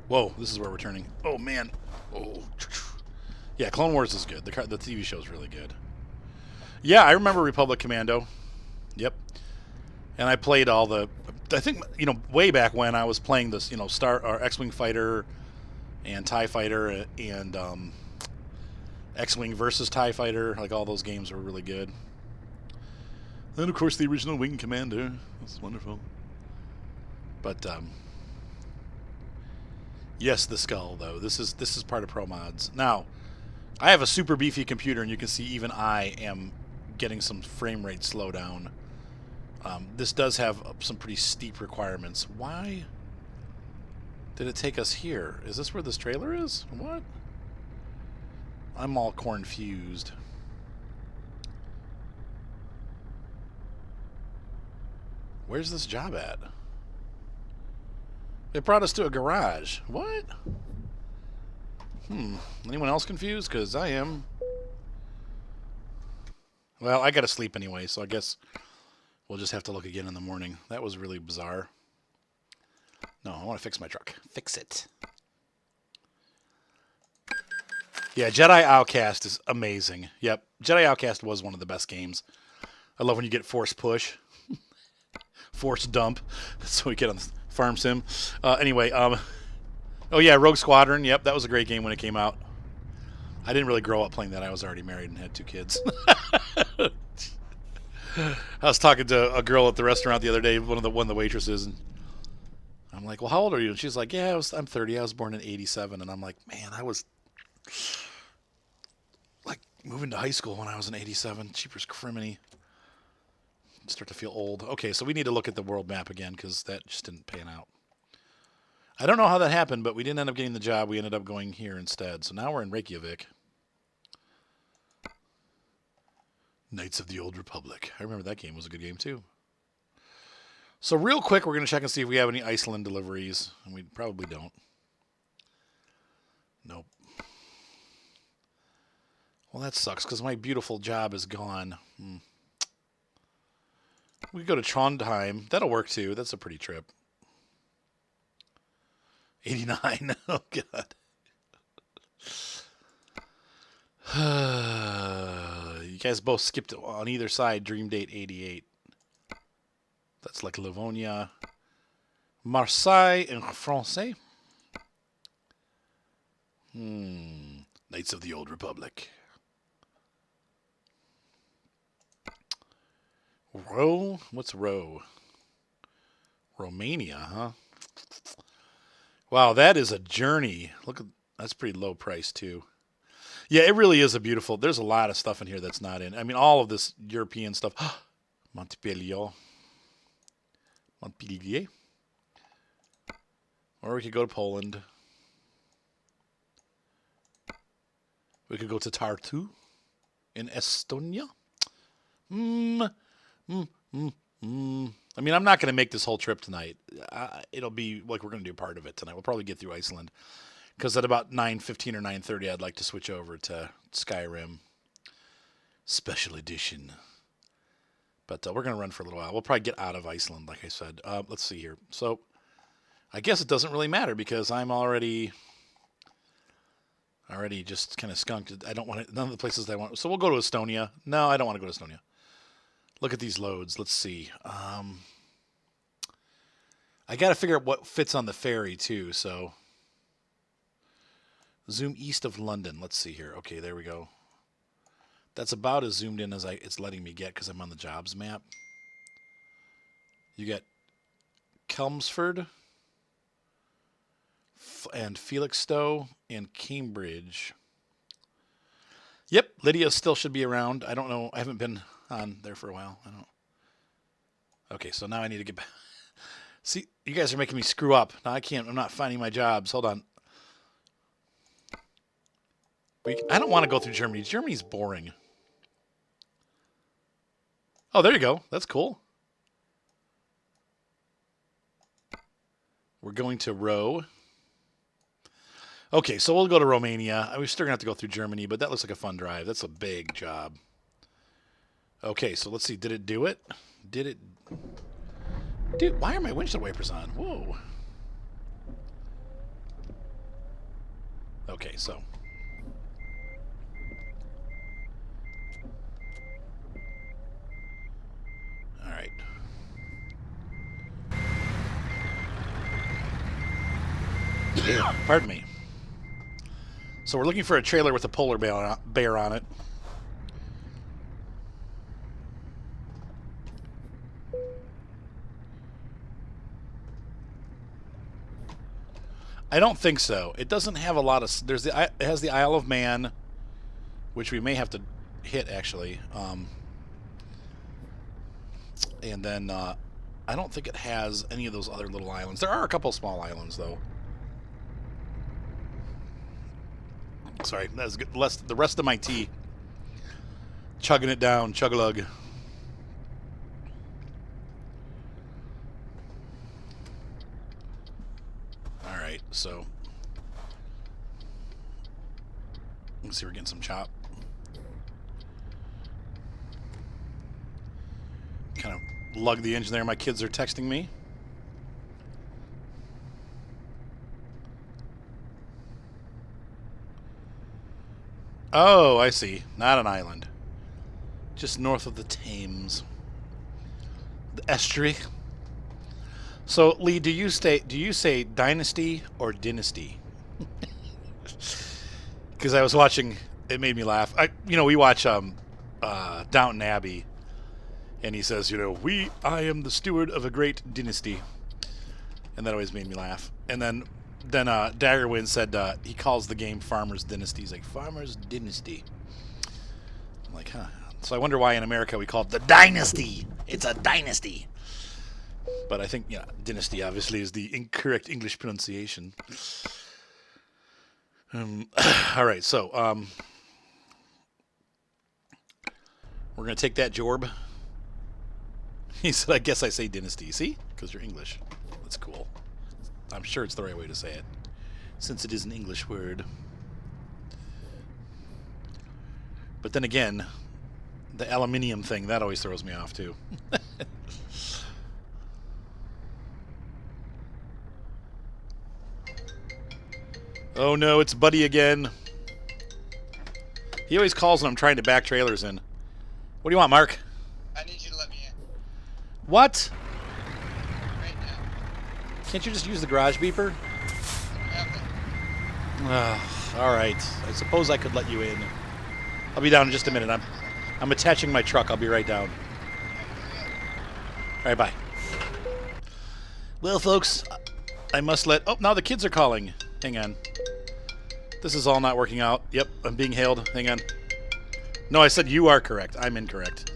Whoa, this is where we're turning. Oh, man. Oh. Yeah, Clone Wars is good. The TV show is really good. Yeah, I remember Republic Commando. Yep. And I played all the... I think, way back when I was playing this, X-Wing Fighter and TIE Fighter and X-Wing versus TIE Fighter. Like, all those games were really good. And, of course, the original Wing Commander. That's wonderful. But, yes, the skull, though. This is part of Pro Mods. Now, I have a super beefy computer, and you can see even I am getting some frame rate slowdown. This does have some pretty steep requirements. Why did it take us here? Is this where this trailer is? What? I'm all confused. Where's this job at? It brought us to a garage. What? Anyone else confused? Because I am. Well, I gotta sleep anyway, so I guess we'll just have to look again in the morning. That was really bizarre. No, I want to fix my truck. Fix it. Yeah, Jedi Outcast is amazing. Yep, Jedi Outcast was one of the best games. I love when you get force push. Force dump. That's what we get on the farm sim. Anyway, oh yeah, Rogue Squadron. Yep, that was a great game when it came out. I didn't really grow up playing that. I was already married and had 2 kids. I was talking to a girl at the restaurant the other day, one of the waitresses, and I'm like, "Well, how old are you?" And she's like, "Yeah, I'm 30. I was born in '87." And I'm like, "Man, I was like moving to high school when I was in '87. Cheapers criminy." Start to feel old. Okay, so we need to look at the world map again because that just didn't pan out. I don't know how that happened, but we didn't end up getting the job. We ended up going here instead. So now we're in Reykjavik. Knights of the Old Republic. I remember that game was a good game too. So real quick, we're going to check and see if we have any Iceland deliveries. And we probably don't. Nope. Well, that sucks because my beautiful job is gone. We could go to Trondheim. That'll work too. That's a pretty trip. 89. Oh, God. You guys both skipped on either side. Dream date 88. That's like Livonia. Marseille in Francais. Knights of the Old Republic. Row? What's row? Romania, huh? Wow, that is a journey. Look at that's pretty low price too. Yeah, it really is a beautiful. There's a lot of stuff in here that's not in. I mean, all of this European stuff. Montpellier. Montpellier. Or we could go to Poland. We could go to Tartu in Estonia. I mean, I'm not going to make this whole trip tonight. It'll be like we're going to do part of it tonight. We'll probably get through Iceland. Because at about 9:15 or 9:30, I'd like to switch over to Skyrim Special Edition. But we're going to run for a little while. We'll probably get out of Iceland, like I said. Let's see here. So I guess it doesn't really matter because I'm already just kind of skunked. I don't want it, none of the places that I want. So we'll go to Estonia. No, I don't want to go to Estonia. Look at these loads. Let's see. I got to figure out what fits on the ferry too. So zoom east of London. Let's see here. Okay, there we go. That's about as zoomed in as it's letting me get because I'm on the jobs map. You got Chelmsford and Felixstowe and Cambridge. Yep, Lydia still should be around. I don't know. I haven't been on there for a while. I don't. Okay, so now I need to get back. See, you guys are making me screw up. Now I can't. I'm not finding my jobs. Hold on. I don't want to go through Germany. Germany's boring. Oh, there you go. That's cool. We're going to row. Okay, so we'll go to Romania. We're still going to have to go through Germany, but that looks like a fun drive. That's a big job. Okay, so let's see. Did it do it? Did it? Dude, why are my windshield wipers on? Whoa. Okay, so. All right. Pardon me. So we're looking for a trailer with a polar bear on it. I don't think so. It doesn't have a lot of. It has the Isle of Man, which we may have to hit actually. And then I don't think it has any of those other little islands. There are a couple small islands though. Sorry, that's good. The rest of my tea. Chugging it down, chug-a-lug. All right, so let's see. We're getting some chop. Kind of lug the engine there. My kids are texting me. Oh, I see. Not an island. Just north of the Thames. The estuary. So, Lee, do you say Dynasty or Dynasty? Because I was watching, it made me laugh. We watch Downton Abbey, and he says, I am the steward of a great dynasty, and that always made me laugh. And then Daggerwin said he calls the game Farmer's Dynasty. He's like, Farmer's Dynasty. I'm like, huh. So I wonder why in America we call it the Dynasty. It's a dynasty. But I think, Dynasty obviously is the incorrect English pronunciation. All right, so we're going to take that Jorb. He said, I guess I say Dynasty. See? Because you're English. That's cool. I'm sure it's the right way to say it, since it is an English word. But then again, the aluminium thing, that always throws me off too. Oh no, it's Buddy again. He always calls when I'm trying to back trailers in. What do you want, Mark? I need you to let me in. What? Right now. Can't you just use the garage beeper? All right. I suppose I could let you in. I'll be down in just a minute. I'm attaching my truck. I'll be right down. right, bye. Well, folks, I must let... Oh, now the kids are calling. Hang on. This is all not working out. Yep, I'm being hailed. Hang on. No, I said you are correct. I'm incorrect.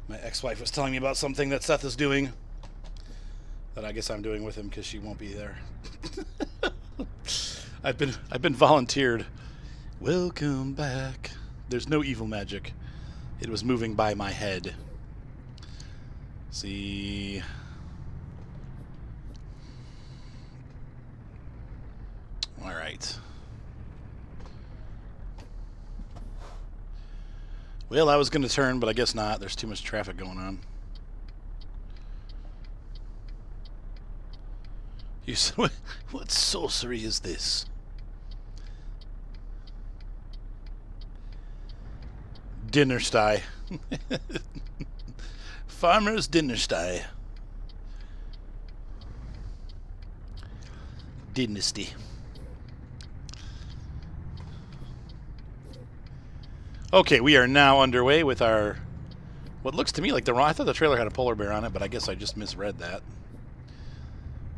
My ex-wife was telling me about something that Seth is doing that I guess I'm doing with him because she won't be there. I've been volunteered. Welcome back. There's no evil magic. It was moving by my head. See. All right. Well, I was going to turn, but I guess not. There's too much traffic going on. You said, what sorcery is this? Dynasty. Farmer's Dynasty. Dynasty. Okay, we are now underway with our... What looks to me like the wrong... I thought the trailer had a polar bear on it, but I guess I just misread that.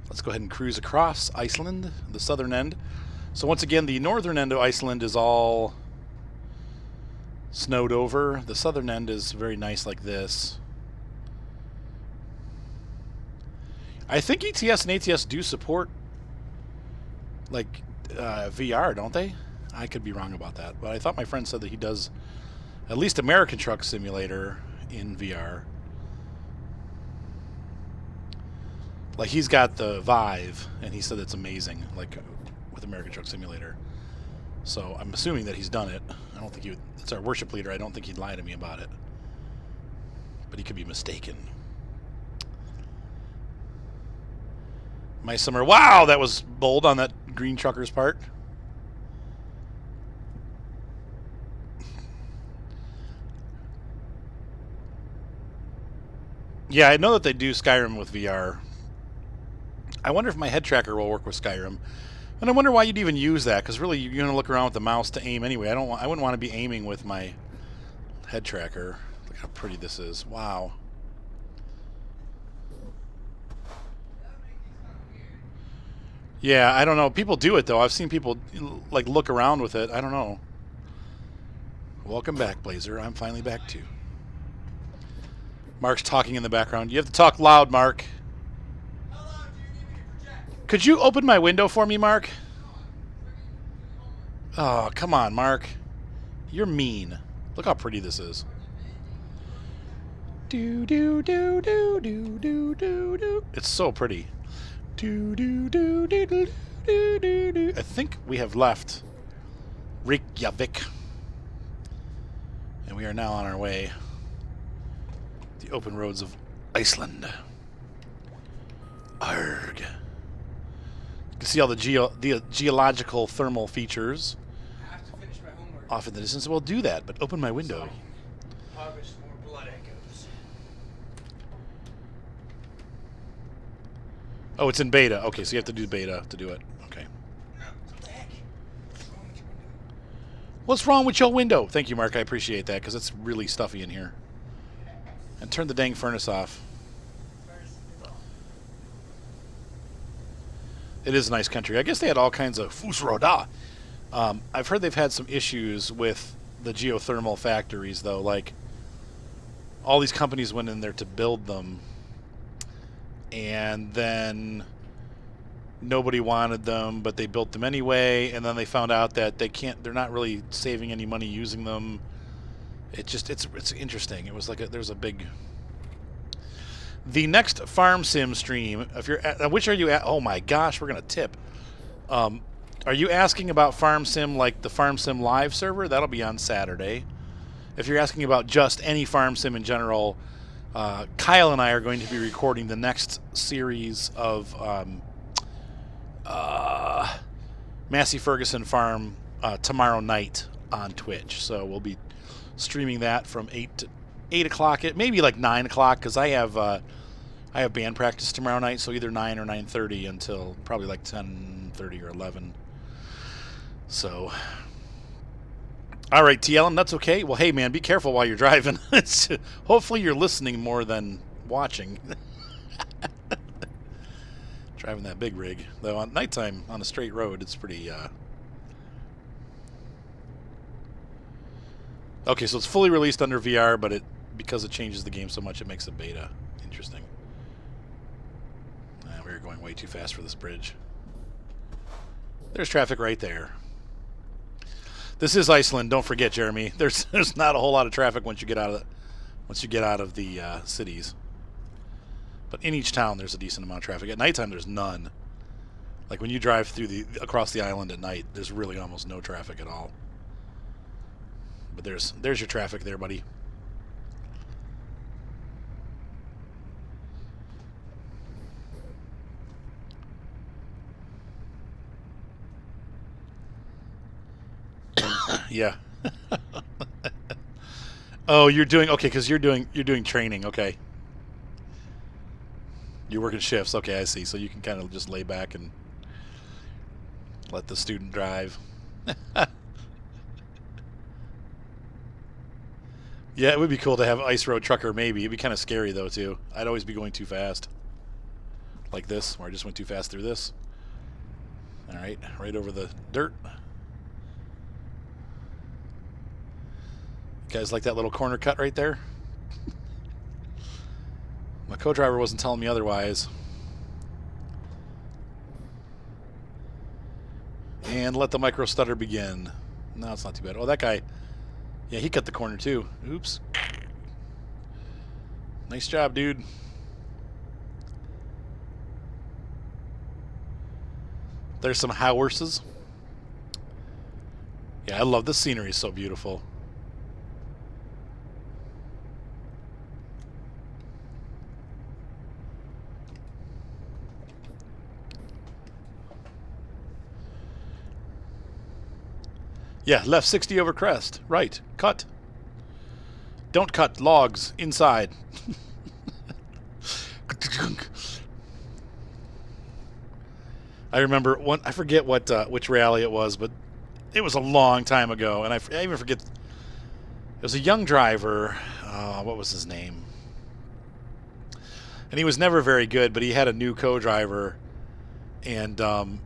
Let's go ahead and cruise across Iceland, the southern end. So once again, the northern end of Iceland is all snowed over. The southern end is very nice like this. I think ETS and ATS do support like VR, don't they? I could be wrong about that, but I thought my friend said that he does at least American Truck Simulator in VR. Like, he's got the Vive, and he said it's amazing, like, with American Truck Simulator. So I'm assuming that he's done it. I don't think he would... It's our worship leader. I don't think he'd lie to me about it. But he could be mistaken. My summer... Wow, that was bold on that green trucker's part. Yeah, I know that they do Skyrim with VR. I wonder if my head tracker will work with Skyrim. And I wonder why you'd even use that, because really you're going to look around with the mouse to aim anyway. I wouldn't want to be aiming with my head tracker. Look how pretty this is. Wow. Yeah, I don't know. People do it, though. I've seen people, like, look around with it. I don't know. Welcome back, Blazer. I'm finally back, too. Mark's talking in the background. You have to talk loud, Mark. How loud do you need me to project? Could you open my window for me, Mark? Oh, come on, Mark. You're mean. Look how pretty this is. Do do do do do do do do. It's so pretty. Do do do do do do do do. I think we have left Reykjavik, and we are now on our way. The open roads of Iceland. Arg. You can see all the geological thermal features I have to finish my homework. off in the distance. Well, do that, but open my window. Harvest more blood echoes. Oh, it's in beta. Okay, so you have to do beta to do it. Okay. What the heck? What's What's wrong with your window? wrong with your window? Thank you, Mark. I appreciate that, because it's really stuffy in here. And turn the dang furnace off. It is a nice country. I guess they had all kinds of fusroda. I've heard they've had some issues with the geothermal factories, though. Like, all these companies went in there to build them, and then nobody wanted them, but they built them anyway, and then they found out that they're not really saving any money using them. It's interesting. It was like there's a big... The next Farm Sim stream, if you're at, which are you at? Oh my gosh, we're gonna tip. Are you asking about Farm Sim, like the Farm Sim live server? That'll be on Saturday. If you're asking about just any Farm Sim in general, Kyle and I are going to be recording the next series of Massey Ferguson Farm tomorrow night on Twitch. So we'll be streaming that from 8 o'clock, maybe like 9 o'clock, because I have band practice tomorrow night, so either 9 or 9:30 until probably like 10:30 or 11. So, all right, TLM, that's okay. Well, hey man, be careful while you're driving. Hopefully you're listening more than watching. Driving that big rig. Though on nighttime on a straight road, it's pretty... Okay, so it's fully released under VR, but because it changes the game so much, it makes it beta. Interesting. We're going way too fast for this bridge. There's traffic right there. This is Iceland. Don't forget, Jeremy. There's not a whole lot of traffic once you get out of the cities. But in each town, there's a decent amount of traffic. At nighttime, there's none. Like when you drive through across the island at night, there's really almost no traffic at all. But there's your traffic there, buddy. Yeah. Oh, you're doing okay because you're doing training. Okay. You're working shifts. Okay, I see. So you can kind of just lay back and let the student drive. Yeah, it would be cool to have Ice Road Trucker, maybe. It'd be kind of scary, though, too. I'd always be going too fast. Like this, where I just went too fast through this. Alright, right over the dirt. You guys like that little corner cut right there? My co-driver wasn't telling me otherwise. And let the micro stutter begin. No, it's not too bad. Oh, that guy... Yeah, he cut the corner too. Oops. Nice job, dude. There's some houses. Yeah, I love the scenery. It's so beautiful. Yeah, left 60 over crest. Right. Cut. Don't cut. Logs. Inside. I remember one. I forget which rally it was, but it was a long time ago, and I even forget. It was a young driver. What was his name? And he was never very good, but he had a new co-driver, and the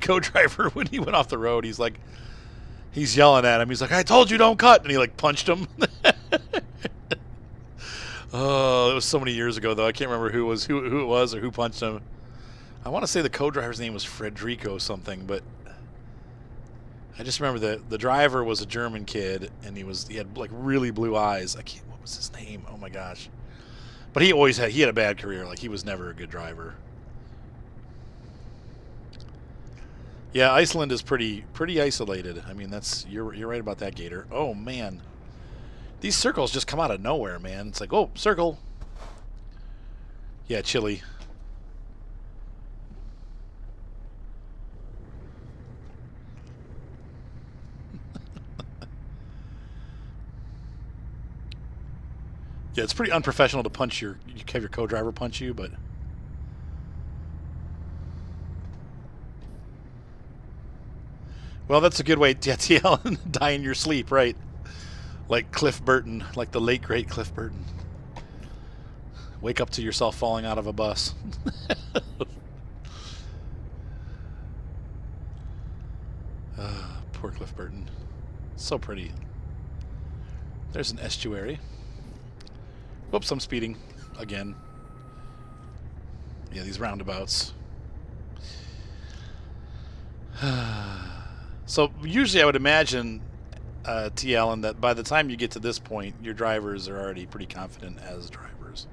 co-driver, when he went off the road, he's yelling at him. He's like, "I told you don't cut," and he like punched him. Oh, it was so many years ago, though. I can't remember who it was or who punched him. I want to say the co-driver's name was Federico something, but I just remember the driver was a German kid, and he had like really blue eyes. What was his name? Oh my gosh! But he had a bad career. Like he was never a good driver. Yeah, Iceland is pretty isolated. I mean, you're right about that, Gator. Oh man, these circles just come out of nowhere, man. It's like, oh, circle. Yeah, chilly. Yeah, it's pretty unprofessional to you have your co-driver punch you, but. Well, that's a good way to yell and die in your sleep, right? Like Cliff Burton, like the late, great Cliff Burton. Wake up to yourself falling out of a bus. Poor Cliff Burton. So pretty. There's an estuary. Whoops, I'm speeding again. Yeah, these roundabouts. So usually I would imagine, T. Allen, that by the time you get to this point, your drivers are already pretty confident as drivers.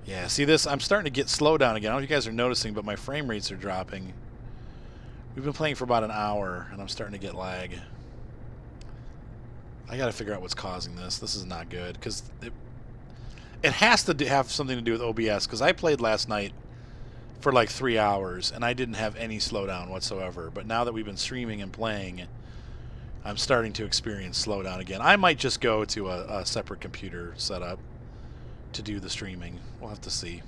Yeah, see this? I'm starting to get slow down again. I don't know if you guys are noticing, but my frame rates are dropping. We've been playing for about an hour, and I'm starting to get lag. I got to figure out what's causing this. This is not good, because it has to have something to do with OBS, because I played last night for like 3 hours, and I didn't have any slowdown whatsoever. But now that we've been streaming and playing, I'm starting to experience slowdown again. I might just go to a separate computer setup to do the streaming. We'll have to see.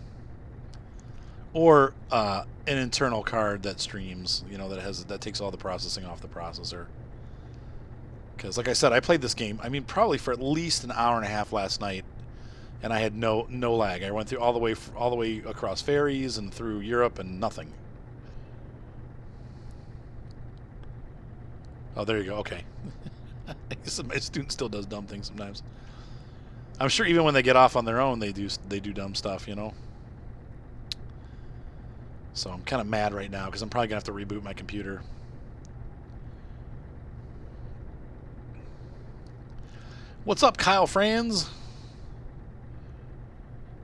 Or an internal card that streams, that takes all the processing off the processor. Because, like I said, I played this game, I mean, probably for at least an hour and a half last night, and I had no lag. I went through all the way across ferries and through Europe and nothing. Oh, there you go. Okay. My student still does dumb things sometimes. I'm sure even when they get off on their own, they do dumb stuff, you know. So I'm kind of mad right now because I'm probably gonna have to reboot my computer. What's up, Kyle Franz?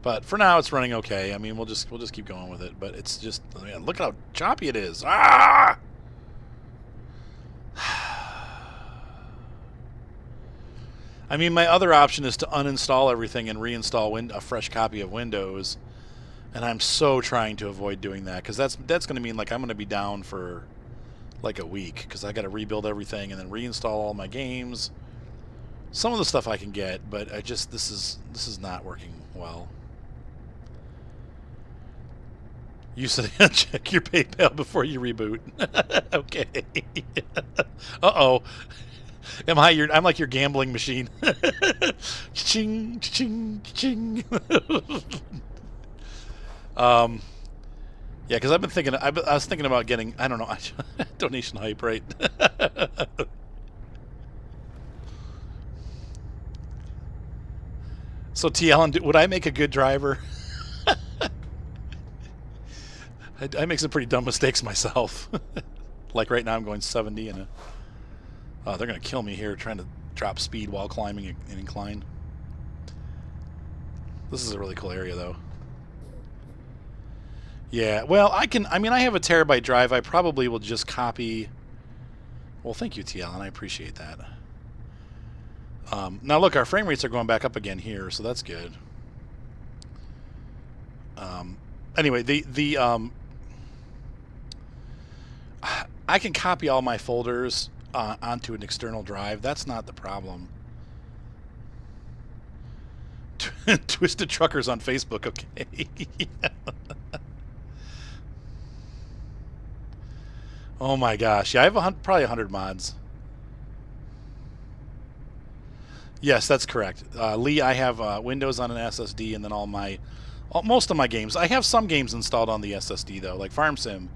But for now, it's running okay. I mean, we'll just keep going with it. But it's just, man, look at how choppy it is. Ah! I mean, my other option is to uninstall everything and reinstall a fresh copy of Windows, and I'm so trying to avoid doing that because that's going to mean like I'm going to be down for like a week because I got to rebuild everything and then reinstall all my games. Some of the stuff I can get, but I just this is not working well. You said check your PayPal before you reboot. Okay. Uh-oh. I'm like your gambling machine. Ching, ching, ching. Yeah, because I've been thinking. I was thinking about getting. I don't know. Donation hype, right? So T. Allen, would I make a good driver? I make some pretty dumb mistakes myself. Like right now, I'm going 70 and they're gonna kill me here trying to drop speed while climbing an incline. This is a really cool area, though. Yeah, well, I mean, I have a terabyte drive. I probably will just copy. Well, thank you, T. Allen. I appreciate that. Now, look, our frame rates are going back up again here, so that's good. Anyway, I can copy all my folders onto an external drive. That's not the problem. Twisted Truckers on Facebook, okay. Oh my gosh. Yeah, I have probably 100 mods. Yes, that's correct. Lee, I have Windows on an SSD and then most of my games. I have some games installed on the SSD, though, like Farm Sim,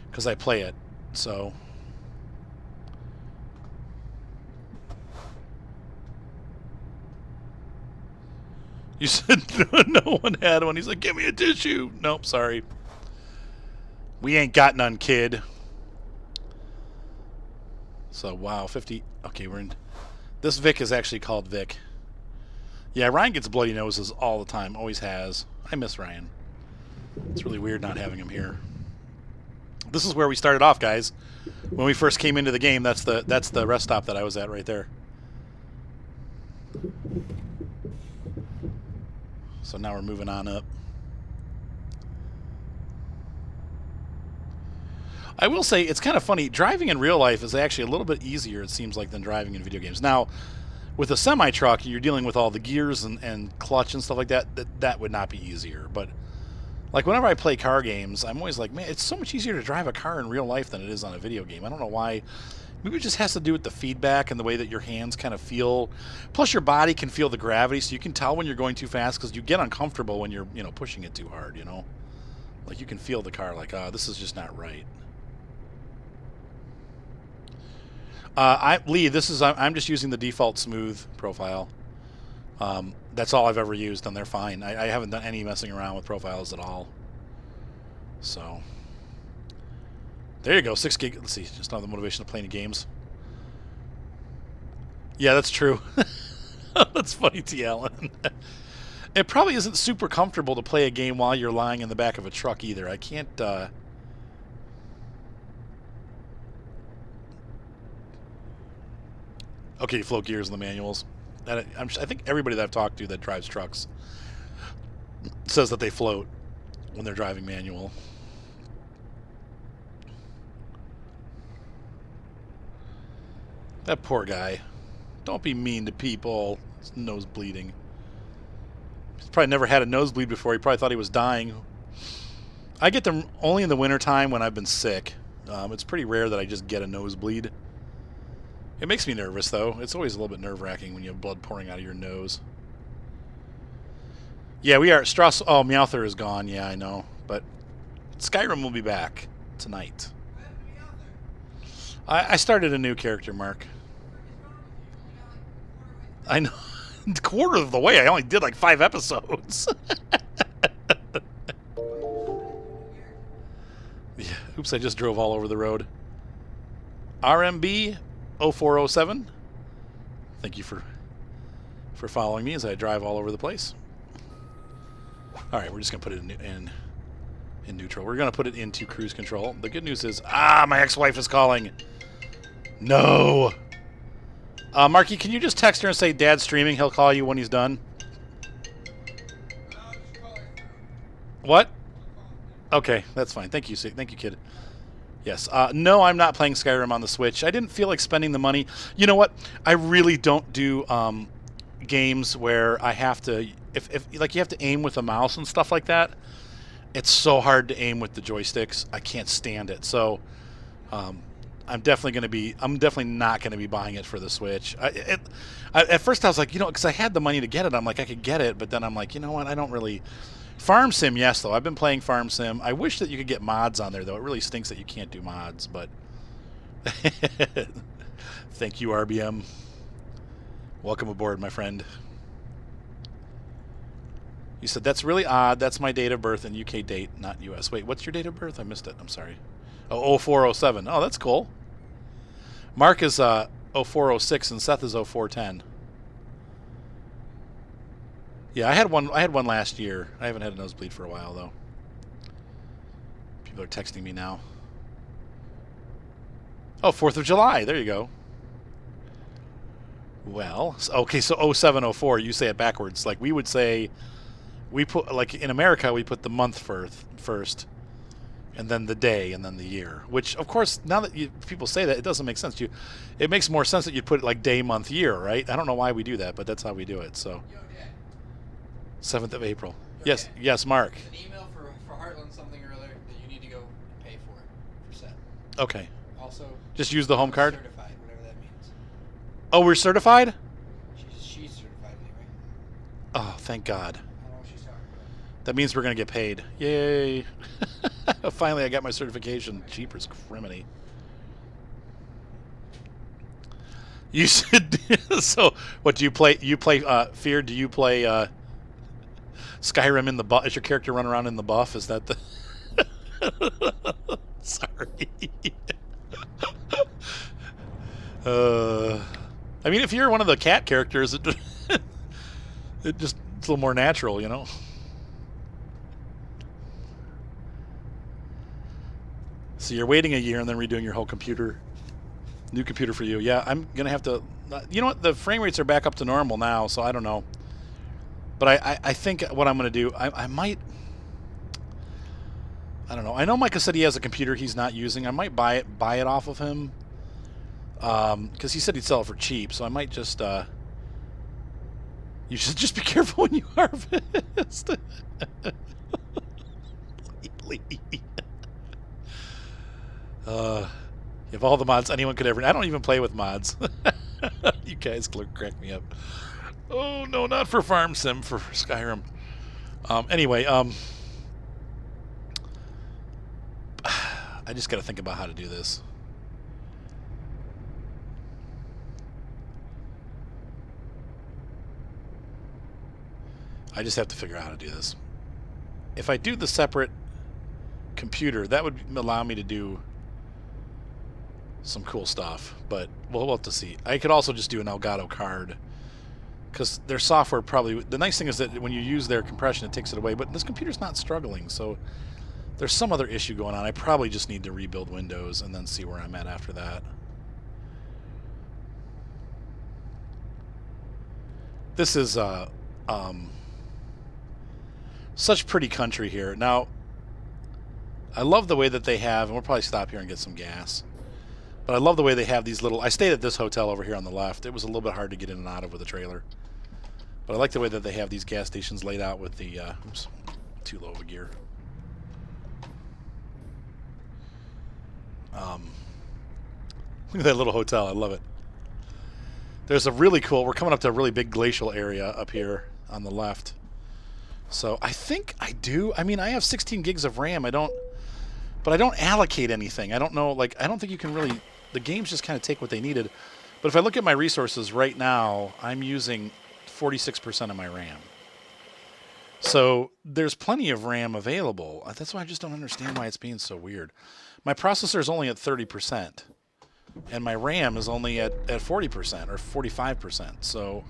because I play it, so... You said no one had one. He's like, give me a tissue. Nope, sorry. We ain't got none, kid. So, wow, 50. Okay, we're in. This Vic is actually called Vic. Yeah, Ryan gets bloody noses all the time. Always has. I miss Ryan. It's really weird not having him here. This is where we started off, guys. When we first came into the game, that's the rest stop that I was at right there. So now we're moving on up. I will say, it's kind of funny. Driving in real life is actually a little bit easier, it seems like, than driving in video games. Now, with a semi-truck, you're dealing with all the gears and clutch and stuff like that. That would not be easier. But, like, whenever I play car games, I'm always like, man, it's so much easier to drive a car in real life than it is on a video game. I don't know why. Maybe it just has to do with the feedback and the way that your hands kind of feel. Plus, your body can feel the gravity, so you can tell when you're going too fast because you get uncomfortable when you're, pushing it too hard, Like, you can feel the car like, this is just not right. Lee, I'm just using the default smooth profile. That's all I've ever used, and they're fine. I haven't done any messing around with profiles at all. So, there you go, 6 gig. Let's see, just another motivation to play any games. Yeah, that's true. That's funny, T. Allen. It probably isn't super comfortable to play a game while you're lying in the back of a truck either. I can't... Okay, you float gears in the manuals. I think everybody that I've talked to that drives trucks says that they float when they're driving manual. That poor guy. Don't be mean to people. His nose bleeding. He's probably never had a nosebleed before. He probably thought he was dying. I get them only in the wintertime when I've been sick. It's pretty rare that I just get a nosebleed. It makes me nervous, though. It's always a little bit nerve-wracking when you have blood pouring out of your nose. Yeah, we are. Strauss. Oh, Meowther is gone. Yeah, I know. But Skyrim will be back tonight. I started a new character, Mark. I know. Quarter of the way. I only did like 5 episodes. Yeah. Oops, I just drove all over the road. RMB 0407. Thank you for following me as I drive all over the place. All right, we're just going to put it in neutral. We're going to put it into cruise control. The good news is, my ex-wife is calling. No. Marky, can you just text her and say Dad's streaming? He'll call you when he's done. What? Okay, that's fine. Thank you, kid. Yes. No, I'm not playing Skyrim on the Switch. I didn't feel like spending the money. You know what? I really don't do games where I have to, if like you have to aim with a mouse and stuff like that. It's so hard to aim with the joysticks. I can't stand it. So, I'm definitely not going to be buying it for the Switch. At first I was like, because I had the money to get it, I'm like, I could get it, but then I'm like, you know what? I don't really. Farm Sim, yes, though. I've been playing Farm Sim. I wish that you could get mods on there, though. It really stinks that you can't do mods, but... Thank you, RBM. Welcome aboard, my friend. You said, that's really odd. That's my date of birth and UK date, not US. Wait, what's your date of birth? I missed it. I'm sorry. Oh, 0407. Oh, that's cool. Mark is 0406 and Seth is 0410. Yeah, I had one last year. I haven't had a nosebleed for a while, though. People are texting me now. Oh, 4th of July. There you go. Well, okay, so 0704, you say it backwards. Like, we would say, like, in America, we put the month first, and then the day, and then the year. Which, of course, now that people say that, it doesn't make sense. It makes more sense that you'd put it, like, day, month, year, right? I don't know why we do that, but that's how we do it, so... 7th of April. Yes, yes, Mark. An email for Heartland something or other that you need to go pay for Seth. Okay. Also, just use the home card? Certified, whatever that means. Oh, we're certified? She's certified anyway. Oh, thank God. I don't know what she's talking about. That means we're going to get paid. Yay. Finally, I got my certification. Jeepers criminy. You said... So, what do you play? You play Fear? Do you play... Skyrim in the buff? Is your character run around in the buff? Is that the... Sorry. I mean, if you're one of the cat characters, it just it's a little more natural, you know? So you're waiting a year and then redoing your whole computer. New computer for you. Yeah, I'm going to have to... You know what? The frame rates are back up to normal now, so I don't know. But I think what I'm going to do, I might... I don't know. I know Micah said he has a computer he's not using. I might buy it off of him. Because he said he'd sell it for cheap, so I might just... You should just be careful when you harvest. You have all the mods anyone could ever... I don't even play with mods. You guys crack me up. Oh, no, not for Farm Sim, for Skyrim. Anyway, I just got to think about how to do this. I just have to figure out how to do this. If I do the separate computer, that would allow me to do some cool stuff, but we'll have to see. I could also just do an Elgato card, because their software probably... The nice thing is that when you use their compression, it takes it away, but this computer's not struggling, so there's some other issue going on. I probably just need to rebuild Windows and then see where I'm at after that. This is such pretty country here. Now, I love the way that they have, and we'll probably stop here and get some gas, but I love the way they have these little... I stayed at this hotel over here on the left. It was a little bit hard to get in and out of with a trailer. But I like the way that they have these gas stations laid out with the... oops, too low of a gear. Look at that little hotel. I love it. There's a really cool, we're coming up to a really big glacial area up here on the left. So I think I do. I mean, I have 16 gigs of RAM. But I don't allocate anything. I don't know, like, I don't think you can really, the games just kind of take what they needed. But if I look at my resources right now, I'm using 46% of my RAM. So there's plenty of RAM available. That's why I just don't understand why it's being so weird. My processor is only at 30%, and my RAM is only at 40% or 45%. So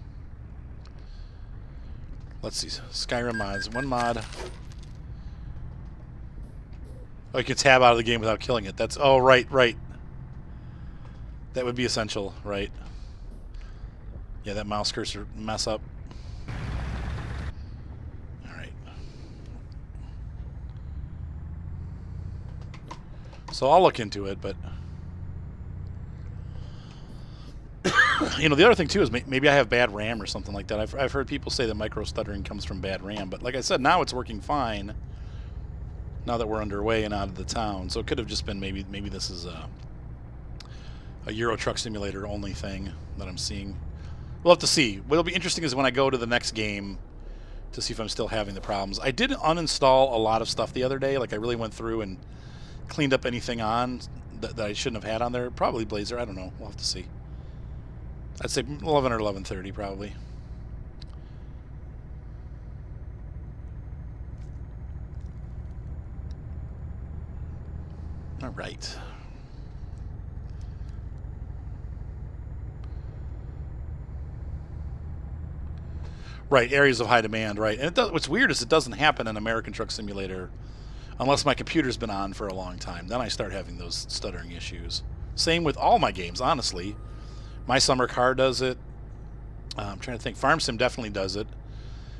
let's see. Skyrim mods. One mod. Oh, you can tab out of the game without killing it. That's, oh, right. That would be essential, right? Yeah, that mouse cursor mess up. All right. So I'll look into it, but you know, the other thing too is maybe I have bad RAM or something like that. I've heard people say that micro stuttering comes from bad RAM, but like I said, now it's working fine. Now that we're underway and out of the town, so it could have just been maybe this is a Euro Truck Simulator only thing that I'm seeing. We'll have to see. What'll be interesting is when I go to the next game to see if I'm still having the problems. I did uninstall a lot of stuff the other day. Like I really went through and cleaned up anything on that I shouldn't have had on there. Probably Blazor. I don't know. We'll have to see. I'd say 11 or 11:30 probably. All right. Right, areas of high demand, right. And what's weird is it doesn't happen in American Truck Simulator unless my computer's been on for a long time. Then I start having those stuttering issues. Same with all my games, honestly. My Summer Car does it. I'm trying to think. Farm Sim definitely does it.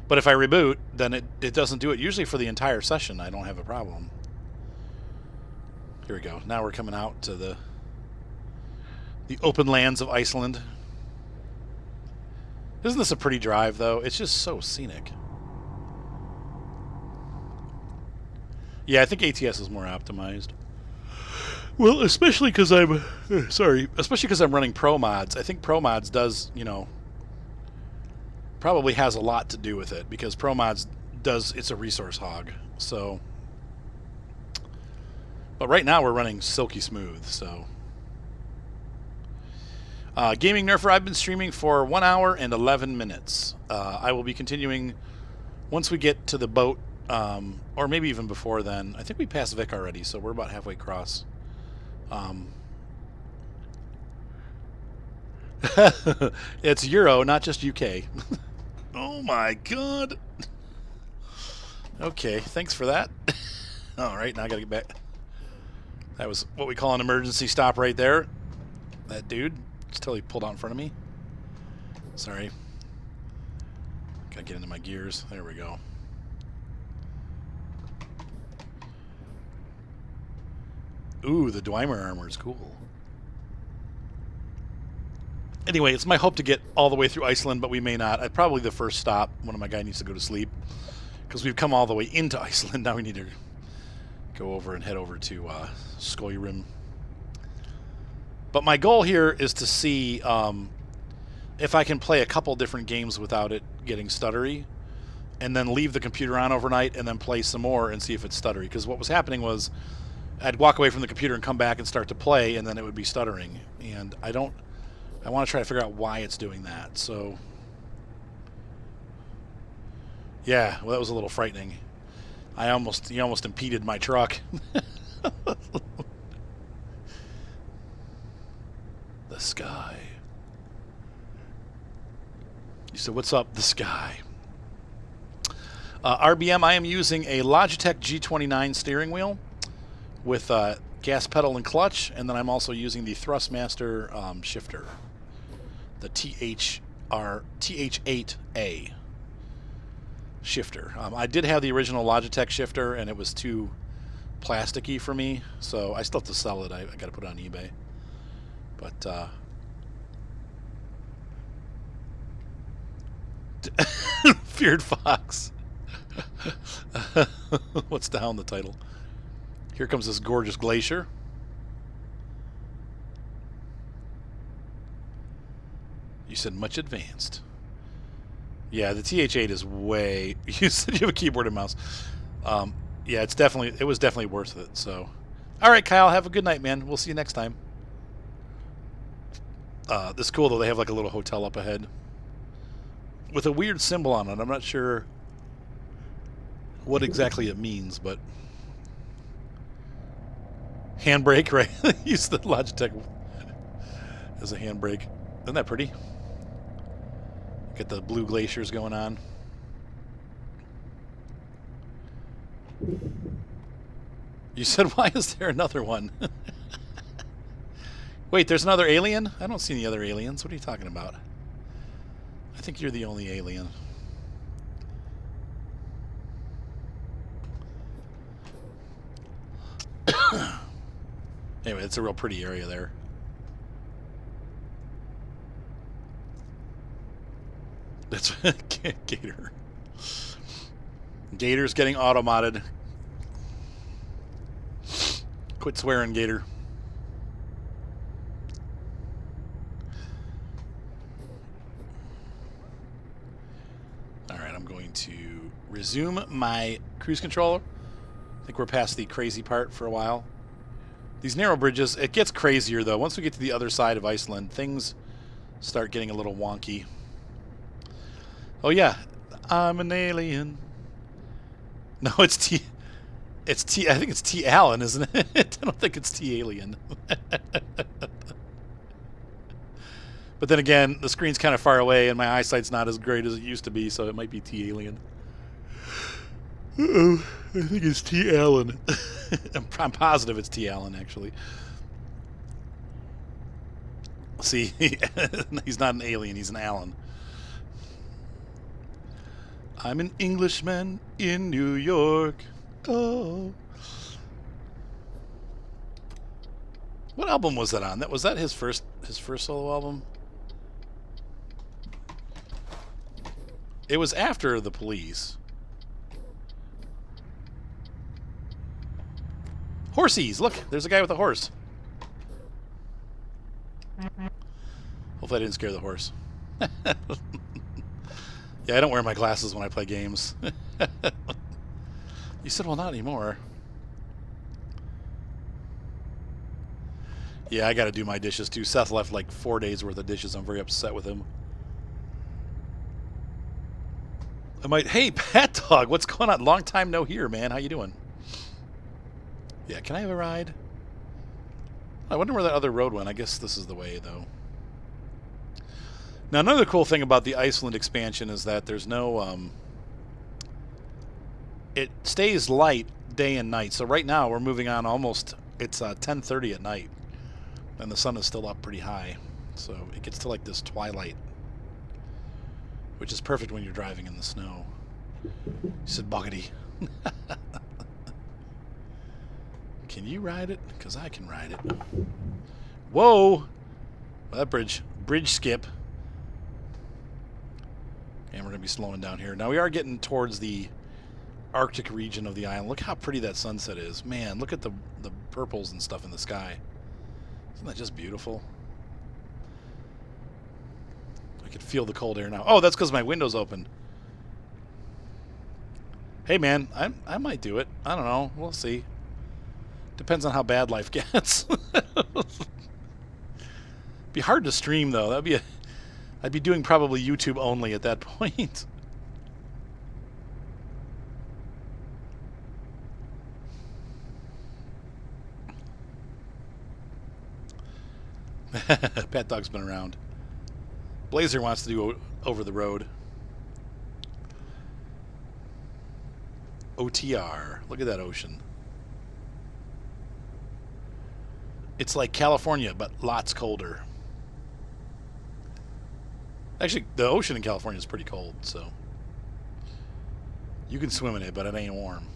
But if I reboot, then it doesn't do it. Usually for the entire session, I don't have a problem. Here we go. Now we're coming out to the open lands of Iceland. Isn't this a pretty drive, though? It's just so scenic. Yeah, I think ATS is more optimized. Well, especially because I'm... sorry. Especially because I'm running Pro Mods. I think Pro Mods does, you know... probably has a lot to do with it. Because Pro Mods does... it's a resource hog. So... but right now we're running silky smooth, so... Gaming Nerfer, I've been streaming for 1 hour and 11 minutes. I will be continuing once we get to the boat, or maybe even before then. I think we passed Vic already, so we're about halfway across. It's Euro, not just UK. Oh my god. Okay, thanks for that. Alright, now I gotta get back. That was what we call an emergency stop right there. That dude just totally pulled out in front of me. Sorry. Gotta get into my gears. There we go. Ooh, the Dwemer armor is cool. Anyway, it's my hope to get all the way through Iceland, but we may not. Probably the first stop. One of my guys needs to go to sleep. Because we've come all the way into Iceland. Now we need to go over and head over to Skoyrim. But my goal here is to see if I can play a couple different games without it getting stuttery, and then leave the computer on overnight and then play some more and see if it's stuttery. Because what was happening was I'd walk away from the computer and come back and start to play, and then it would be stuttering. And I want to try to figure out why it's doing that. So yeah, well, that was a little frightening. He almost impeded my truck. The sky. You said, what's up, the sky? RBM, I am using a Logitech G29 steering wheel with gas pedal and clutch, and then I'm also using the Thrustmaster shifter, the TH8A shifter. I did have the original Logitech shifter, and it was too plasticky for me, so I still have to sell it. I got to put it on eBay. But Feared Fox. What's down the title? Here comes this gorgeous glacier. You said much advanced. Yeah, the TH8 is way... You said you have a keyboard and mouse. Yeah, it was definitely worth it, so... All right, Kyle, have a good night, man. We'll see you next time. This is cool, though. They have like a little hotel up ahead with a weird symbol on it. I'm not sure what exactly it means, but... Handbrake, right? Use the Logitech as a handbrake. Isn't that pretty? Get the blue glaciers going on. You said, why is there another one? Wait, there's another alien? I don't see any other aliens. What are you talking about? I think you're the only alien. Anyway, it's a real pretty area there. That's Gator. Gator's getting auto-modded. Quit swearing, Gator. Alright, I'm going to resume my cruise control. I think we're past the crazy part for a while. These narrow bridges, it gets crazier though. Once we get to the other side of Iceland, things start getting a little wonky. Oh yeah, I'm an alien. No, it's T. I think it's T. Allen, isn't it? I don't think it's T. Alien. But then again, the screen's kind of far away, and my eyesight's not as great as it used to be, so it might be T. Alien. Uh-oh, I think it's T. Allen. I'm positive it's T. Allen, actually. See, he's not an alien, he's an Allen. I'm an Englishman in New York. Oh. What album was that on? Was that his first solo album? It was after The Police. Horsies! Look, there's a guy with a horse. Hopefully I didn't scare the horse. Yeah, I don't wear my glasses when I play games. You said, well, not anymore. Yeah, I gotta do my dishes too. Seth left like 4 days worth of dishes. I'm very upset with him. Hey, Pat Dog, what's going on? Long time no hear, man. How you doing? Yeah, can I have a ride? I wonder where that other road went. I guess this is the way, though. Now, another cool thing about the Iceland expansion is that there's no... it stays light day and night. So right now, we're moving on almost... It's 10:30 at night. And the sun is still up pretty high. So it gets to like this twilight. Which is perfect when you're driving in the snow. You said boggity. Can you ride it? Because I can ride it. Whoa! Well, that bridge skip. And we're going to be slowing down here. Now we are getting towards the Arctic region of the island. Look how pretty that sunset is. Man, look at the purples and stuff in the sky. Isn't that just beautiful? I can feel the cold air now. Oh, that's because my window's open. Hey, man, I might do it. I don't know. We'll see. Depends on how bad life gets. Be hard to stream, though. I'd be doing probably YouTube only at that point. Pat Dog's been around. Blazer wants to do over the road. OTR. Look at that ocean. It's like California, but lots colder. Actually, the ocean in California is pretty cold, so you can swim in it, but it ain't warm.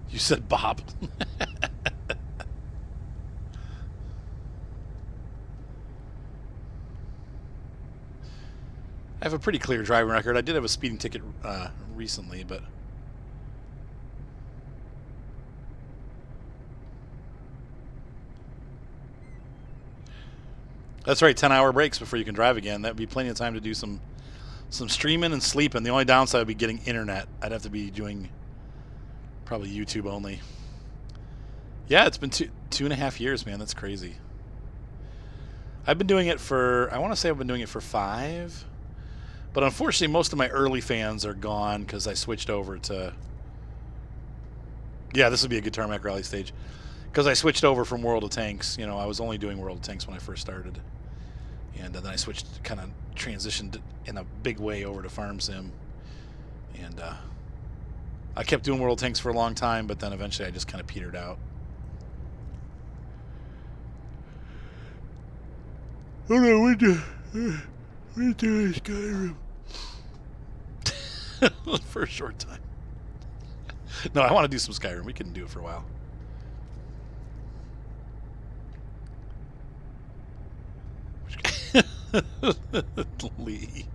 You said Bob. I have a pretty clear driving record. I did have a speeding ticket recently, but... That's right, 10-hour breaks before you can drive again. That would be plenty of time to do some streaming and sleeping. The only downside would be getting internet. I'd have to be doing probably YouTube only. Yeah, it's been 2.5 years, man. That's crazy. I've been doing it for, I want to say I've been doing it for 5. But unfortunately, most of my early fans are gone because I switched over to... Yeah, this would be a good Tarmac Rally stage. Because I switched over from World of Tanks. You know, I was only doing World of Tanks when I first started. And then I switched, kind of transitioned in a big way over to Farm Sim. And I kept doing World of Tanks for a long time, but then eventually I just kind of petered out. Oh no, we're doing Skyrim. For a short time. No, I want to do some Skyrim. We can do it for a while. Lee.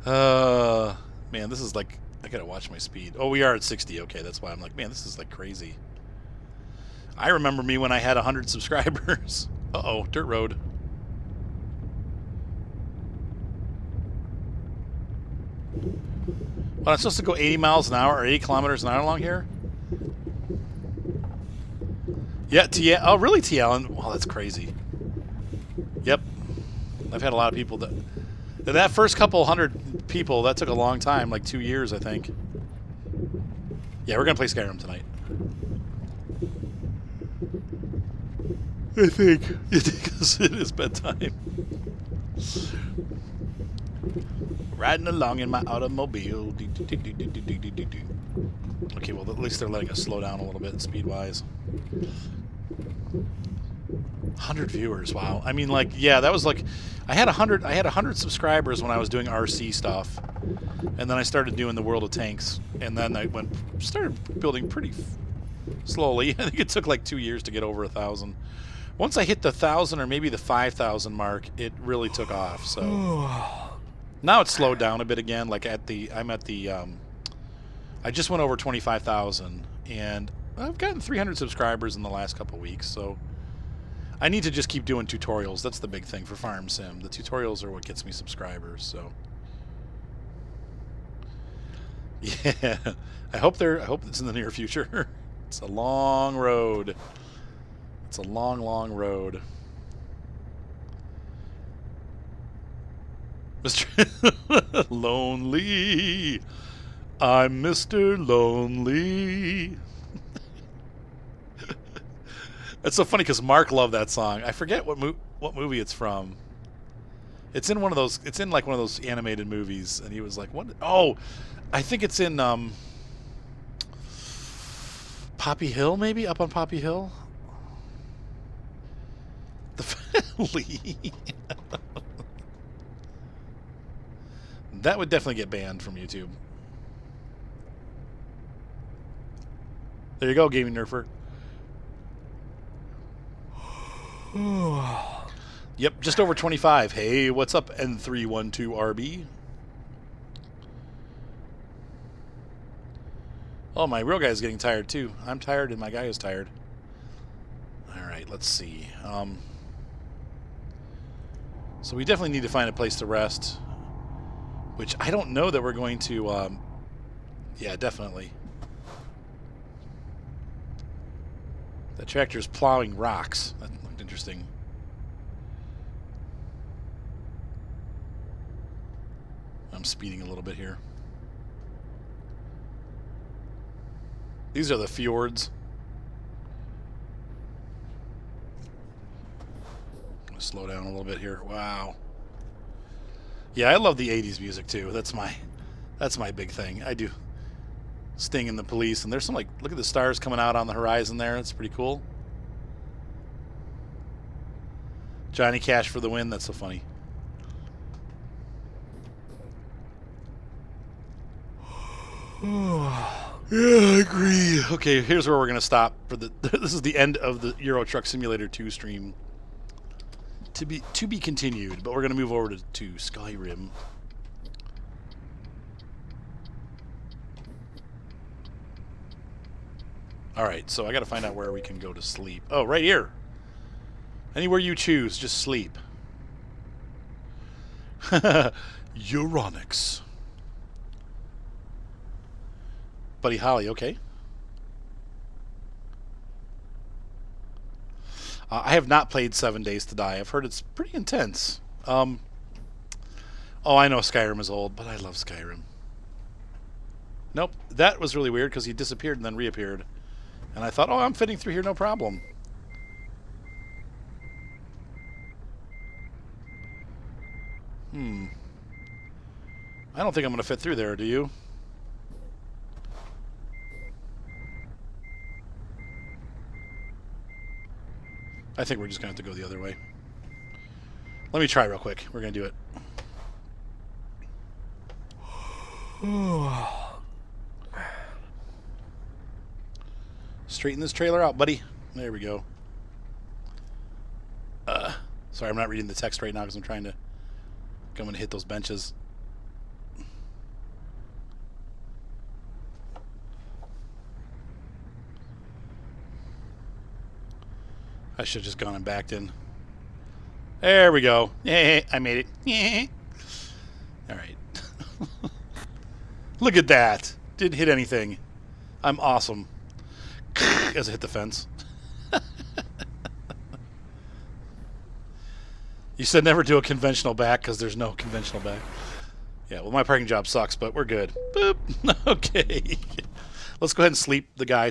Man, this is like, I gotta watch my speed. Oh, we are at 60. Okay, that's why I'm like, man, this is like crazy. I remember me when I had 100 subscribers. Uh-oh, dirt road. Well, I'm supposed to go 80 miles an hour or 80 kilometers an hour along here? Yeah, TL. Oh, really, TL? Well, that's crazy. Yep. I've had a lot of people that first couple hundred people, that took a long time, like 2 years, I think. Yeah, we're going to play Skyrim tonight. I think. Because it is bedtime. Riding along in my automobile. Okay, well, at least they're letting us slow down a little bit speed-wise. 100 viewers, wow. I mean, like, yeah, that was like, I had 100 subscribers when I was doing RC stuff, and then I started doing the World of Tanks, and then I started building pretty slowly. I think it took like 2 years to get over 1,000. Once I hit the 1,000 or maybe the 5,000 mark, it really took off. So now it's slowed down a bit again. Like I just went over 25,000, and I've gotten 300 subscribers in the last couple weeks. So I need to just keep doing tutorials. That's the big thing for Farm Sim. The tutorials are what gets me subscribers. So yeah, I hope it's in the near future. It's a long road. It's a long, long road. Mr. Lonely. I'm Mr. Lonely. That's so funny because Mark loved that song. I forget what movie it's from. It's in one of those. It's in like one of those animated movies, and he was like, "What? Oh, I think it's in Poppy Hill, maybe up on Poppy Hill." The family. That would definitely get banned from YouTube. There you go, Gaming Nerfer. Yep, just over 25. Hey, what's up, N312RB? Oh, my real guy's getting tired too. I'm tired and my guy is tired. Alright, let's see. So we definitely need to find a place to rest. Which I don't know that we're going to... yeah, definitely. The tractor's plowing rocks. That looked interesting. I'm speeding a little bit here. These are the fjords. I'm gonna slow down a little bit here. Wow. Yeah, I love the 80s music too. That's my big thing. I do. Sting and the Police, and there's some like, look at the stars coming out on the horizon there. That's pretty cool. Johnny Cash for the win. That's so funny. Yeah, I agree. Okay, here's where we're gonna stop for the. This is the end of the Euro Truck Simulator 2 stream. To be continued, but we're gonna move over to Skyrim. All right, so I got to find out where we can go to sleep. Oh, right here. Anywhere you choose, just sleep. Euronics. Buddy Holly, okay. I have not played 7 Days to Die. I've heard it's pretty intense. Oh, I know Skyrim is old, but I love Skyrim. Nope, that was really weird because he disappeared and then reappeared. And I thought, oh, I'm fitting through here, no problem. I don't think I'm going to fit through there, do you? I think we're just going to have to go the other way. Let me try real quick. We're going to do it. Straighten this trailer out, buddy. There we go. Sorry, I'm not reading the text right now because I'm trying to come and hit those benches. I should have just gone and backed in. There we go. Yeah, I made it. All right. Look at that. Didn't hit anything. I'm awesome. As I hit the fence. You said never do a conventional back because there's no conventional back. Yeah, well, my parking job sucks, but we're good. Boop. Okay. Let's go ahead and sleep the guy.